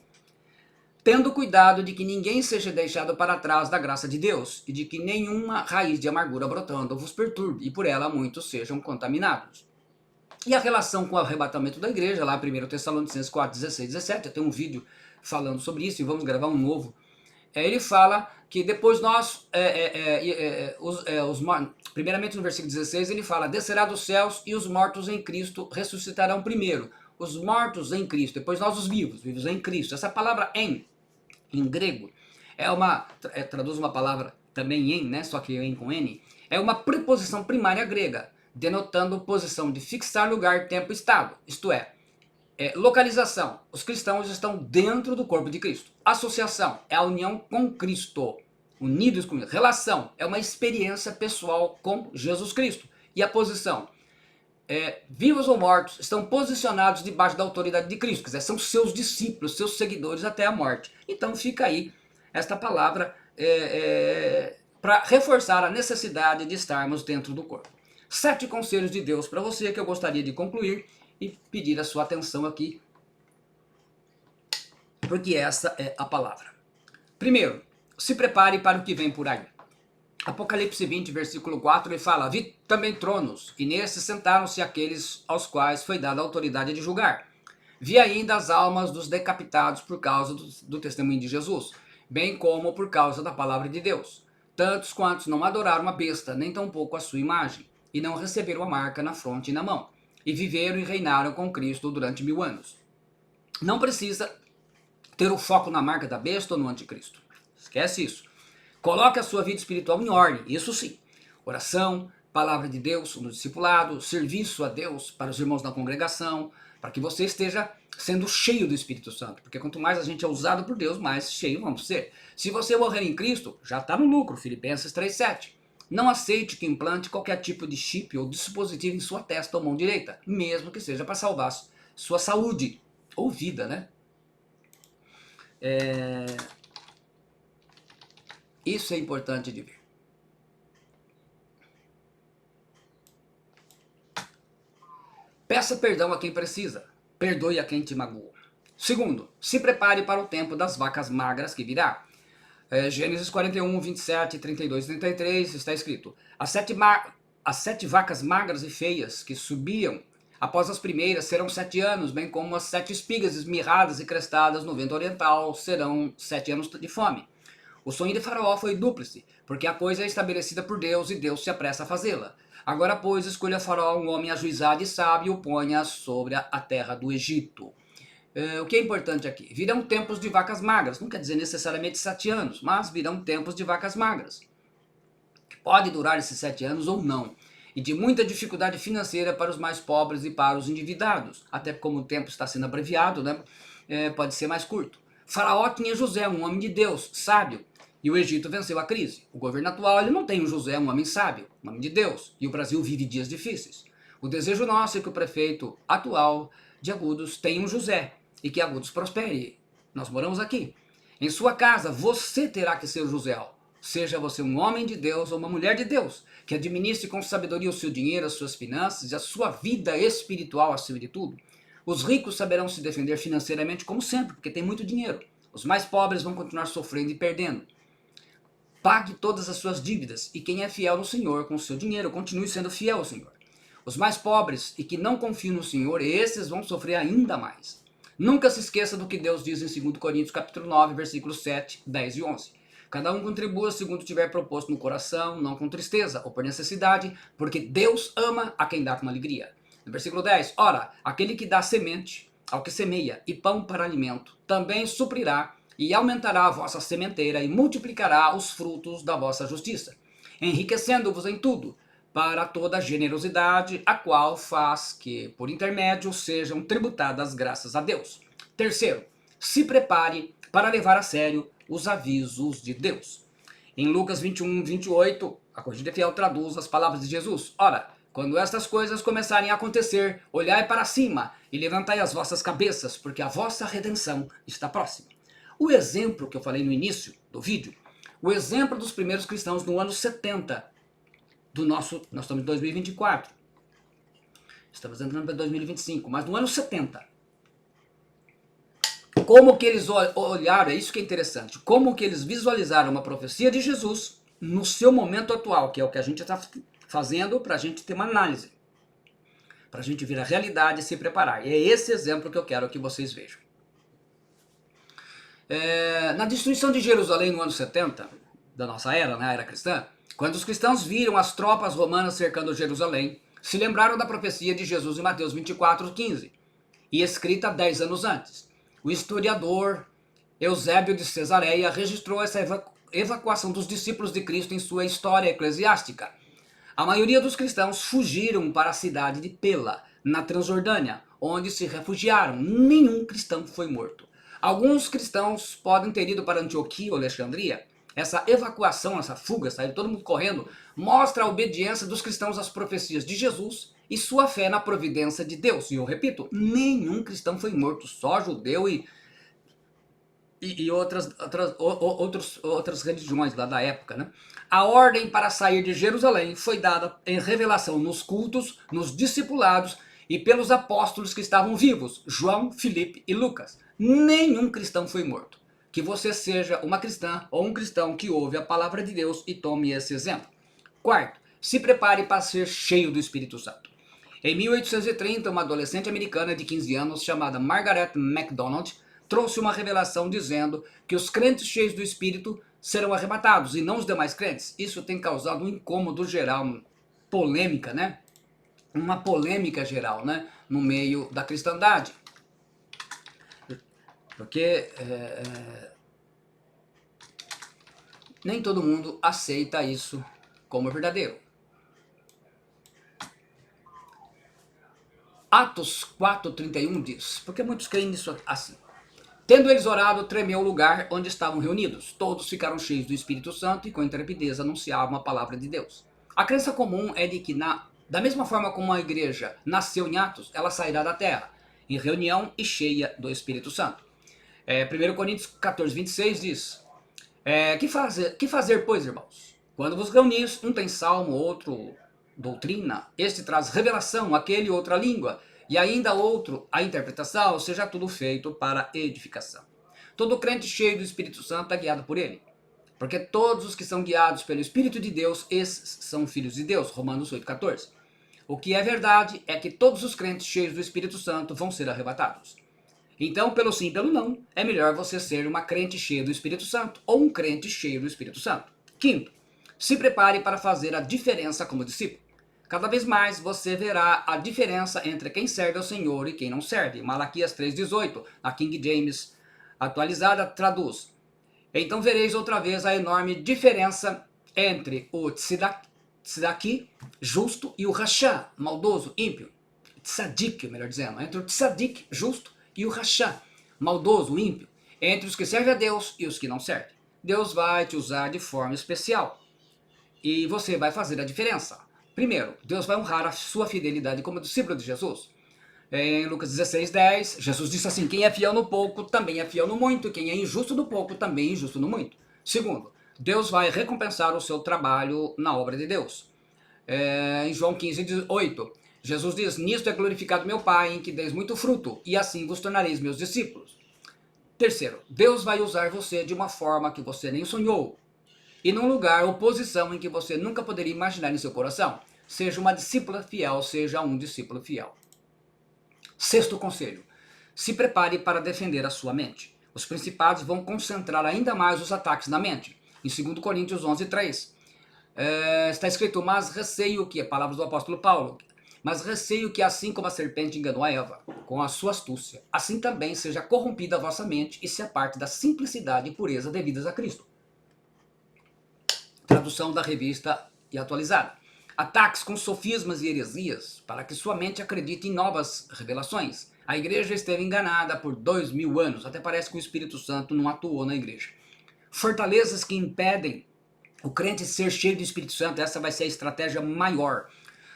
Speaker 1: tendo cuidado de que ninguém seja deixado para trás da graça de Deus, e de que nenhuma raiz de amargura brotando vos perturbe, e por ela muitos sejam contaminados. E a relação com o arrebatamento da igreja, lá 1 Tessalonicenses 4, 16, 17, eu tenho um vídeo falando sobre isso, e vamos gravar um novo. Ele fala que depois nós, primeiramente no versículo 16, ele fala: descerá dos céus e os mortos em Cristo ressuscitarão primeiro. Os mortos em Cristo, depois nós os vivos em Cristo. Essa palavra em grego, traduz uma palavra também em, né, só que em com N, é uma preposição primária grega, denotando posição de fixar lugar, tempo, estado, isto é, localização. Os cristãos estão dentro do corpo de Cristo. Associação é a união com Cristo, unidos com Ele. Relação é uma experiência pessoal com Jesus Cristo. E a posição, vivos ou mortos, estão posicionados debaixo da autoridade de Cristo, quer dizer, são seus discípulos, seus seguidores até a morte. Então fica aí esta palavra para reforçar a necessidade de estarmos dentro do corpo. 7 conselhos de Deus para você que eu gostaria de concluir e pedir a sua atenção aqui, porque essa é a palavra. Primeiro, se prepare para o que vem por aí. Apocalipse 20, versículo 4, ele fala: vi também tronos, e nesses sentaram-se aqueles aos quais foi dada a autoridade de julgar. Vi ainda as almas dos decapitados por causa do testemunho de Jesus, bem como por causa da palavra de Deus. Tantos quantos não adoraram a besta, nem tampouco a sua imagem, e não receberam a marca na fronte e na mão, e viveram e reinaram com Cristo durante 1000 anos. Não precisa ter o foco na marca da besta ou no anticristo. Esquece isso. Coloque a sua vida espiritual em ordem, isso sim. Oração, palavra de Deus no discipulado, serviço a Deus para os irmãos da congregação, para que você esteja sendo cheio do Espírito Santo. Porque quanto mais a gente é usado por Deus, mais cheio vamos ser. Se você morrer em Cristo, já está no lucro, Filipenses 3,7. Não aceite que implante qualquer tipo de chip ou dispositivo em sua testa ou mão direita, mesmo que seja para salvar sua saúde ou vida, né? Isso é importante de ver. Peça perdão a quem precisa, perdoe a quem te magoou. Segundo, se prepare para o tempo das vacas magras que virá. Gênesis 41, 27, 32 e 33 está escrito: as 7 vacas magras e feias que subiam após as primeiras serão 7 anos, bem como as 7 espigas esmirradas e crestadas no vento oriental serão 7 anos de fome. O sonho de Faraó foi dúplice, porque a coisa é estabelecida por Deus e Deus se apressa a fazê-la. Agora, pois, escolha Faraó um homem ajuizado e sábio e o ponha sobre a terra do Egito. O que é importante aqui? Virão tempos de vacas magras, não quer dizer necessariamente 7 anos, mas virão tempos de vacas magras. Pode durar esses 7 anos ou não. E de muita dificuldade financeira para os mais pobres e para os endividados. Até como o tempo está sendo abreviado, né? Pode ser mais curto. Faraó tinha José, um homem de Deus, sábio, e o Egito venceu a crise. O governo atual ele não tem o José, um homem sábio, um homem de Deus, e o Brasil vive dias difíceis. O desejo nosso é que o prefeito atual de Agudos tenha um José, e que Agudos prospere. Nós moramos aqui. Em sua casa, você terá que ser o José. Seja você um homem de Deus ou uma mulher de Deus, que administre com sabedoria o seu dinheiro, as suas finanças e a sua vida espiritual acima de tudo. Os ricos saberão se defender financeiramente como sempre, porque tem muito dinheiro. Os mais pobres vão continuar sofrendo e perdendo. Pague todas as suas dívidas, e quem é fiel no Senhor com o seu dinheiro, continue sendo fiel ao Senhor. Os mais pobres e que não confiam no Senhor, esses vão sofrer ainda mais. Nunca se esqueça do que Deus diz em 2 Coríntios capítulo 9, versículos 7, 10 e 11. Cada um contribua segundo tiver proposto no coração, não com tristeza ou por necessidade, porque Deus ama a quem dá com alegria. No versículo 10, ora, aquele que dá semente ao que semeia e pão para alimento, também suprirá e aumentará a vossa sementeira e multiplicará os frutos da vossa justiça, enriquecendo-vos em tudo, para toda a generosidade, a qual faz que, por intermédio, sejam tributadas graças a Deus. Terceiro, se prepare para levar a sério os avisos de Deus. Em Lucas 21, 28, a Corrigida Fiel traduz as palavras de Jesus. Ora, quando estas coisas começarem a acontecer, olhai para cima e levantai as vossas cabeças, porque a vossa redenção está próxima. O exemplo que eu falei no início do vídeo, o exemplo dos primeiros cristãos no ano 70 nós estamos em 2024, estamos entrando para 2025, mas no ano 70, como que eles olharam, é isso que é interessante, como que eles visualizaram uma profecia de Jesus no seu momento atual, que é o que a gente está fazendo para a gente ter uma análise, para a gente ver a realidade e se preparar. E é esse exemplo que eu quero que vocês vejam. Na destruição de Jerusalém no ano 70, da nossa era, na era cristã, quando os cristãos viram as tropas romanas cercando Jerusalém, se lembraram da profecia de Jesus em Mateus 24:15, e escrita 10 anos antes. O historiador Eusébio de Cesareia registrou essa evacuação dos discípulos de Cristo em sua história eclesiástica. A maioria dos cristãos fugiram para a cidade de Pela, na Transjordânia, onde se refugiaram. Nenhum cristão foi morto. Alguns cristãos podem ter ido para Antioquia ou Alexandria. Essa evacuação, essa fuga, saiu todo mundo correndo, mostra a obediência dos cristãos às profecias de Jesus e sua fé na providência de Deus. E eu repito, nenhum cristão foi morto, só judeu e outras religiões lá da época, né? A ordem para sair de Jerusalém foi dada em revelação nos cultos, nos discipulados e pelos apóstolos que estavam vivos, João, Filipe e Lucas. Nenhum cristão foi morto. Que você seja uma cristã ou um cristão que ouve a palavra de Deus e tome esse exemplo. Quarto, se prepare para ser cheio do Espírito Santo. Em 1830, uma adolescente americana de 15 anos chamada Margaret MacDonald trouxe uma revelação dizendo que os crentes cheios do Espírito serão arrebatados e não os demais crentes. Isso tem causado um incômodo geral, polêmica, né? Uma polêmica geral, né? No meio da cristandade. Porque nem todo mundo aceita isso como verdadeiro. Atos 4:31 diz, porque muitos creem nisso assim. Tendo eles orado, tremeu o lugar onde estavam reunidos. Todos ficaram cheios do Espírito Santo e com intrepidez anunciavam a palavra de Deus. A crença comum é de que, da mesma forma como a igreja nasceu em Atos, ela sairá da terra, em reunião e cheia do Espírito Santo. 1 Coríntios 14:26 diz, que fazer, pois, irmãos? Quando vos reunis, um tem salmo, outro doutrina, este traz revelação, aquele outra língua, e ainda outro a interpretação, seja tudo feito para edificação. Todo crente cheio do Espírito Santo é guiado por ele, porque todos os que são guiados pelo Espírito de Deus, esses são filhos de Deus, Romanos 8:14. O que é verdade é que todos os crentes cheios do Espírito Santo vão ser arrebatados. Então, pelo sim e pelo não, é melhor você ser uma crente cheia do Espírito Santo ou um crente cheio do Espírito Santo. Quinto, se prepare para fazer a diferença como discípulo. Cada vez mais você verá a diferença entre quem serve ao Senhor e quem não serve. Malaquias 3:18, a King James atualizada, traduz. Então vereis outra vez a enorme diferença entre o tzedaki, justo, e o rachá, maldoso, ímpio. Tzadik, melhor dizendo. Entre o tzadik, justo, e o rachá, maldoso, ímpio. Entre os que servem a Deus e os que não servem. Deus vai te usar de forma especial. E você vai fazer a diferença. Primeiro, Deus vai honrar a sua fidelidade como discípulo de Jesus. Em Lucas 16:10, Jesus disse assim, quem é fiel no pouco, também é fiel no muito. Quem é injusto no pouco, também é injusto no muito. Segundo, Deus vai recompensar o seu trabalho na obra de Deus. Em João 15:8, Jesus diz, nisto é glorificado meu Pai, em que deis muito fruto, e assim vos tornareis meus discípulos. Terceiro, Deus vai usar você de uma forma que você nem sonhou. E num lugar ou posição em que você nunca poderia imaginar em seu coração. Seja uma discípula fiel, seja um discípulo fiel. Sexto conselho, se prepare para defender a sua mente. Os principados vão concentrar ainda mais os ataques na mente. Em 2 Coríntios 11:3, está escrito, mas receio que, palavras do apóstolo Paulo, mas receio que assim como a serpente enganou a Eva, com a sua astúcia, assim também seja corrompida a vossa mente e se aparte da simplicidade e pureza devidas a Cristo. Tradução da revista e atualizada. Ataques com sofismas e heresias para que sua mente acredite em novas revelações. A igreja esteve enganada por 2000 anos, até parece que o Espírito Santo não atuou na igreja. Fortalezas que impedem O crente ser cheio do Espírito Santo, essa vai ser a estratégia maior.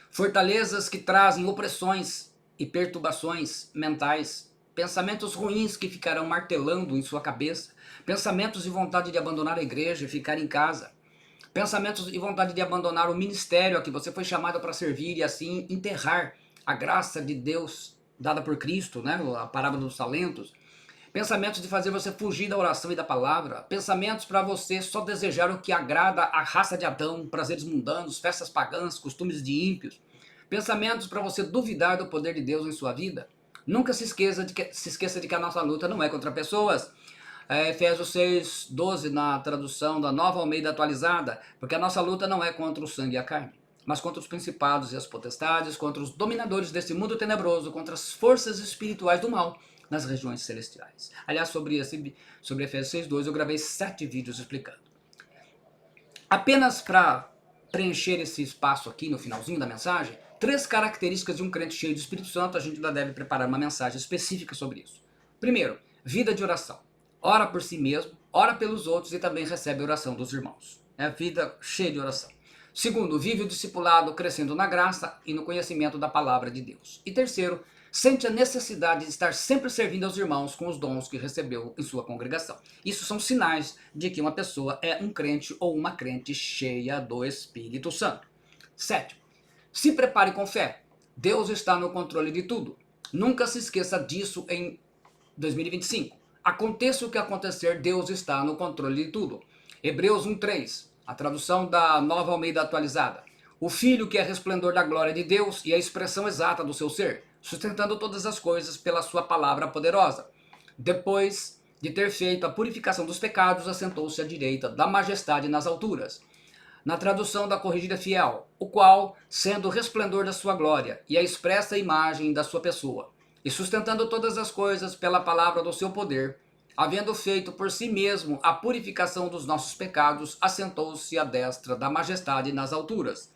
Speaker 1: Fortalezas que trazem opressões e perturbações mentais, pensamentos ruins que ficarão martelando em sua cabeça, pensamentos de vontade de abandonar a igreja e ficar em casa, pensamentos de vontade de abandonar o ministério a que você foi chamado para servir e assim enterrar a graça de Deus dada por Cristo, né? A parábola dos talentos. Pensamentos de fazer você fugir da oração e da palavra. Pensamentos para você só desejar o que agrada à raça de Adão, prazeres mundanos, festas pagãs, costumes de ímpios. Pensamentos para você duvidar do poder de Deus em sua vida. Nunca se esqueça de que a nossa luta não é contra pessoas. Efésios 6:12 na tradução da Nova Almeida atualizada, porque a nossa luta não é contra o sangue e a carne, mas contra os principados e as potestades, contra os dominadores desse mundo tenebroso, contra as forças espirituais do mal nas regiões celestiais. Aliás, sobre Efésios 6:12 eu gravei 7 vídeos explicando. Apenas para preencher esse espaço aqui no finalzinho da mensagem, 3 características de um crente cheio do Espírito Santo, a gente ainda deve preparar uma mensagem específica sobre isso. Primeiro, vida de oração. Ora por si mesmo, ora pelos outros e também recebe a oração dos irmãos. É a vida cheia de oração. Segundo, vive o discipulado crescendo na graça e no conhecimento da palavra de Deus. E terceiro, sente a necessidade de estar sempre servindo aos irmãos com os dons que recebeu em sua congregação. Isso são sinais de que uma pessoa é um crente ou uma crente cheia do Espírito Santo. Sétimo, se prepare com fé. Deus está no controle de tudo. Nunca se esqueça disso em 2025. Aconteça o que acontecer, Deus está no controle de tudo. Hebreus 1:3, a tradução da Nova Almeida atualizada. O Filho que é resplendor da glória de Deus e a expressão exata do seu ser, sustentando todas as coisas pela sua palavra poderosa. Depois de ter feito a purificação dos pecados, assentou-se à direita da majestade nas alturas. Na tradução da Corrigida Fiel, o qual, sendo o resplendor da sua glória e a expressa imagem da sua pessoa, e sustentando todas as coisas pela palavra do seu poder, havendo feito por si mesmo a purificação dos nossos pecados, assentou-se à destra da majestade nas alturas.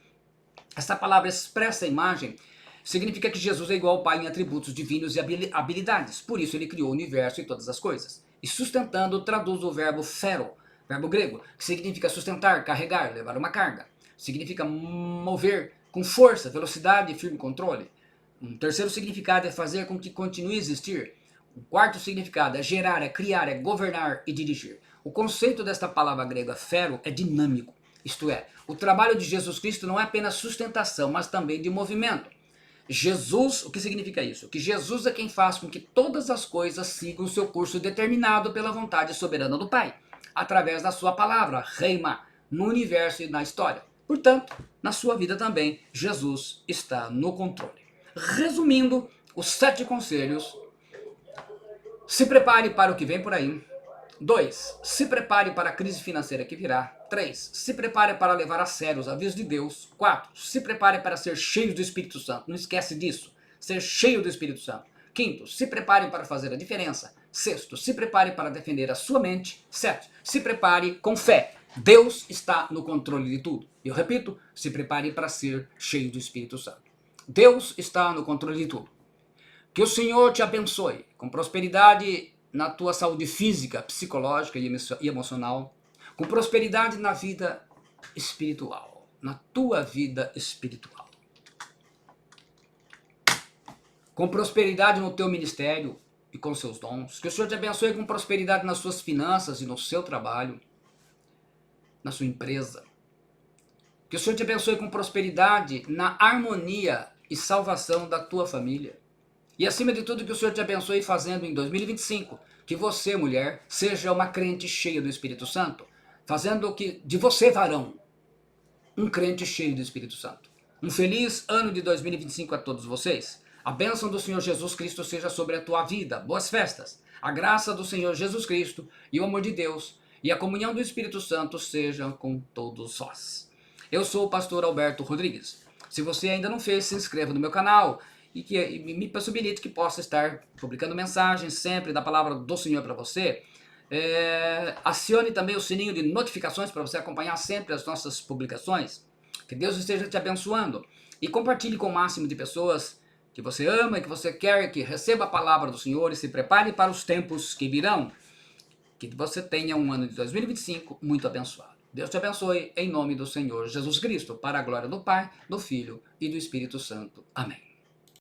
Speaker 1: Essa palavra expressa imagem significa que Jesus é igual ao Pai em atributos divinos e habilidades. Por isso ele criou o universo e todas as coisas. E sustentando traduz o verbo fero, verbo grego, que significa sustentar, carregar, levar uma carga. Significa mover com força, velocidade e firme controle. Um terceiro significado é fazer com que continue a existir. O quarto significado é gerar, é criar, é governar e dirigir. O conceito desta palavra grega fero é dinâmico. Isto é, o trabalho de Jesus Cristo não é apenas sustentação, mas também de movimento. Jesus, o que significa isso? Que Jesus é quem faz com que todas as coisas sigam o seu curso determinado pela vontade soberana do Pai, através da sua palavra, reima, no universo e na história. Portanto, na sua vida também, Jesus está no controle. Resumindo, os 7 conselhos: se prepare para o que vem por aí. 2. Se prepare para a crise financeira que virá. 3. Se prepare para levar a sério os avisos de Deus. 4. Se prepare para ser cheio do Espírito Santo. Não esquece disso. Ser cheio do Espírito Santo. 5. Se prepare para fazer a diferença. 6. Se prepare para defender a sua mente. 7. Se prepare com fé. Deus está no controle de tudo. Eu repito, se prepare para ser cheio do Espírito Santo. Deus está no controle de tudo. Que o Senhor te abençoe com prosperidade na tua saúde física, psicológica e emocional, com prosperidade na vida espiritual, na tua vida espiritual, com prosperidade no teu ministério e com seus dons. Que o Senhor te abençoe com prosperidade nas suas finanças e no seu trabalho, na sua empresa. Que o Senhor te abençoe com prosperidade na harmonia e salvação da tua família. E acima de tudo, que o Senhor te abençoe fazendo em 2025, que você, mulher, seja uma crente cheia do Espírito Santo, fazendo que de você, varão, um crente cheio do Espírito Santo. Um feliz ano de 2025 a todos vocês. A bênção do Senhor Jesus Cristo seja sobre a tua vida. Boas festas. A graça do Senhor Jesus Cristo e o amor de Deus e a comunhão do Espírito Santo sejam com todos vós. Eu sou o pastor Alberto Rodrigues. Se você ainda não fez, se inscreva no meu canal e que me possibilite que possa estar publicando mensagens sempre da palavra do Senhor para você. Acione também o sininho de notificações para você acompanhar sempre as nossas publicações. Que Deus esteja te abençoando. E compartilhe com o máximo de pessoas que você ama e que você quer que receba a palavra do Senhor e se prepare para os tempos que virão. Que você tenha um ano de 2025 muito abençoado. Deus te abençoe em nome do Senhor Jesus Cristo, para a glória do Pai, do Filho e do Espírito Santo. Amém.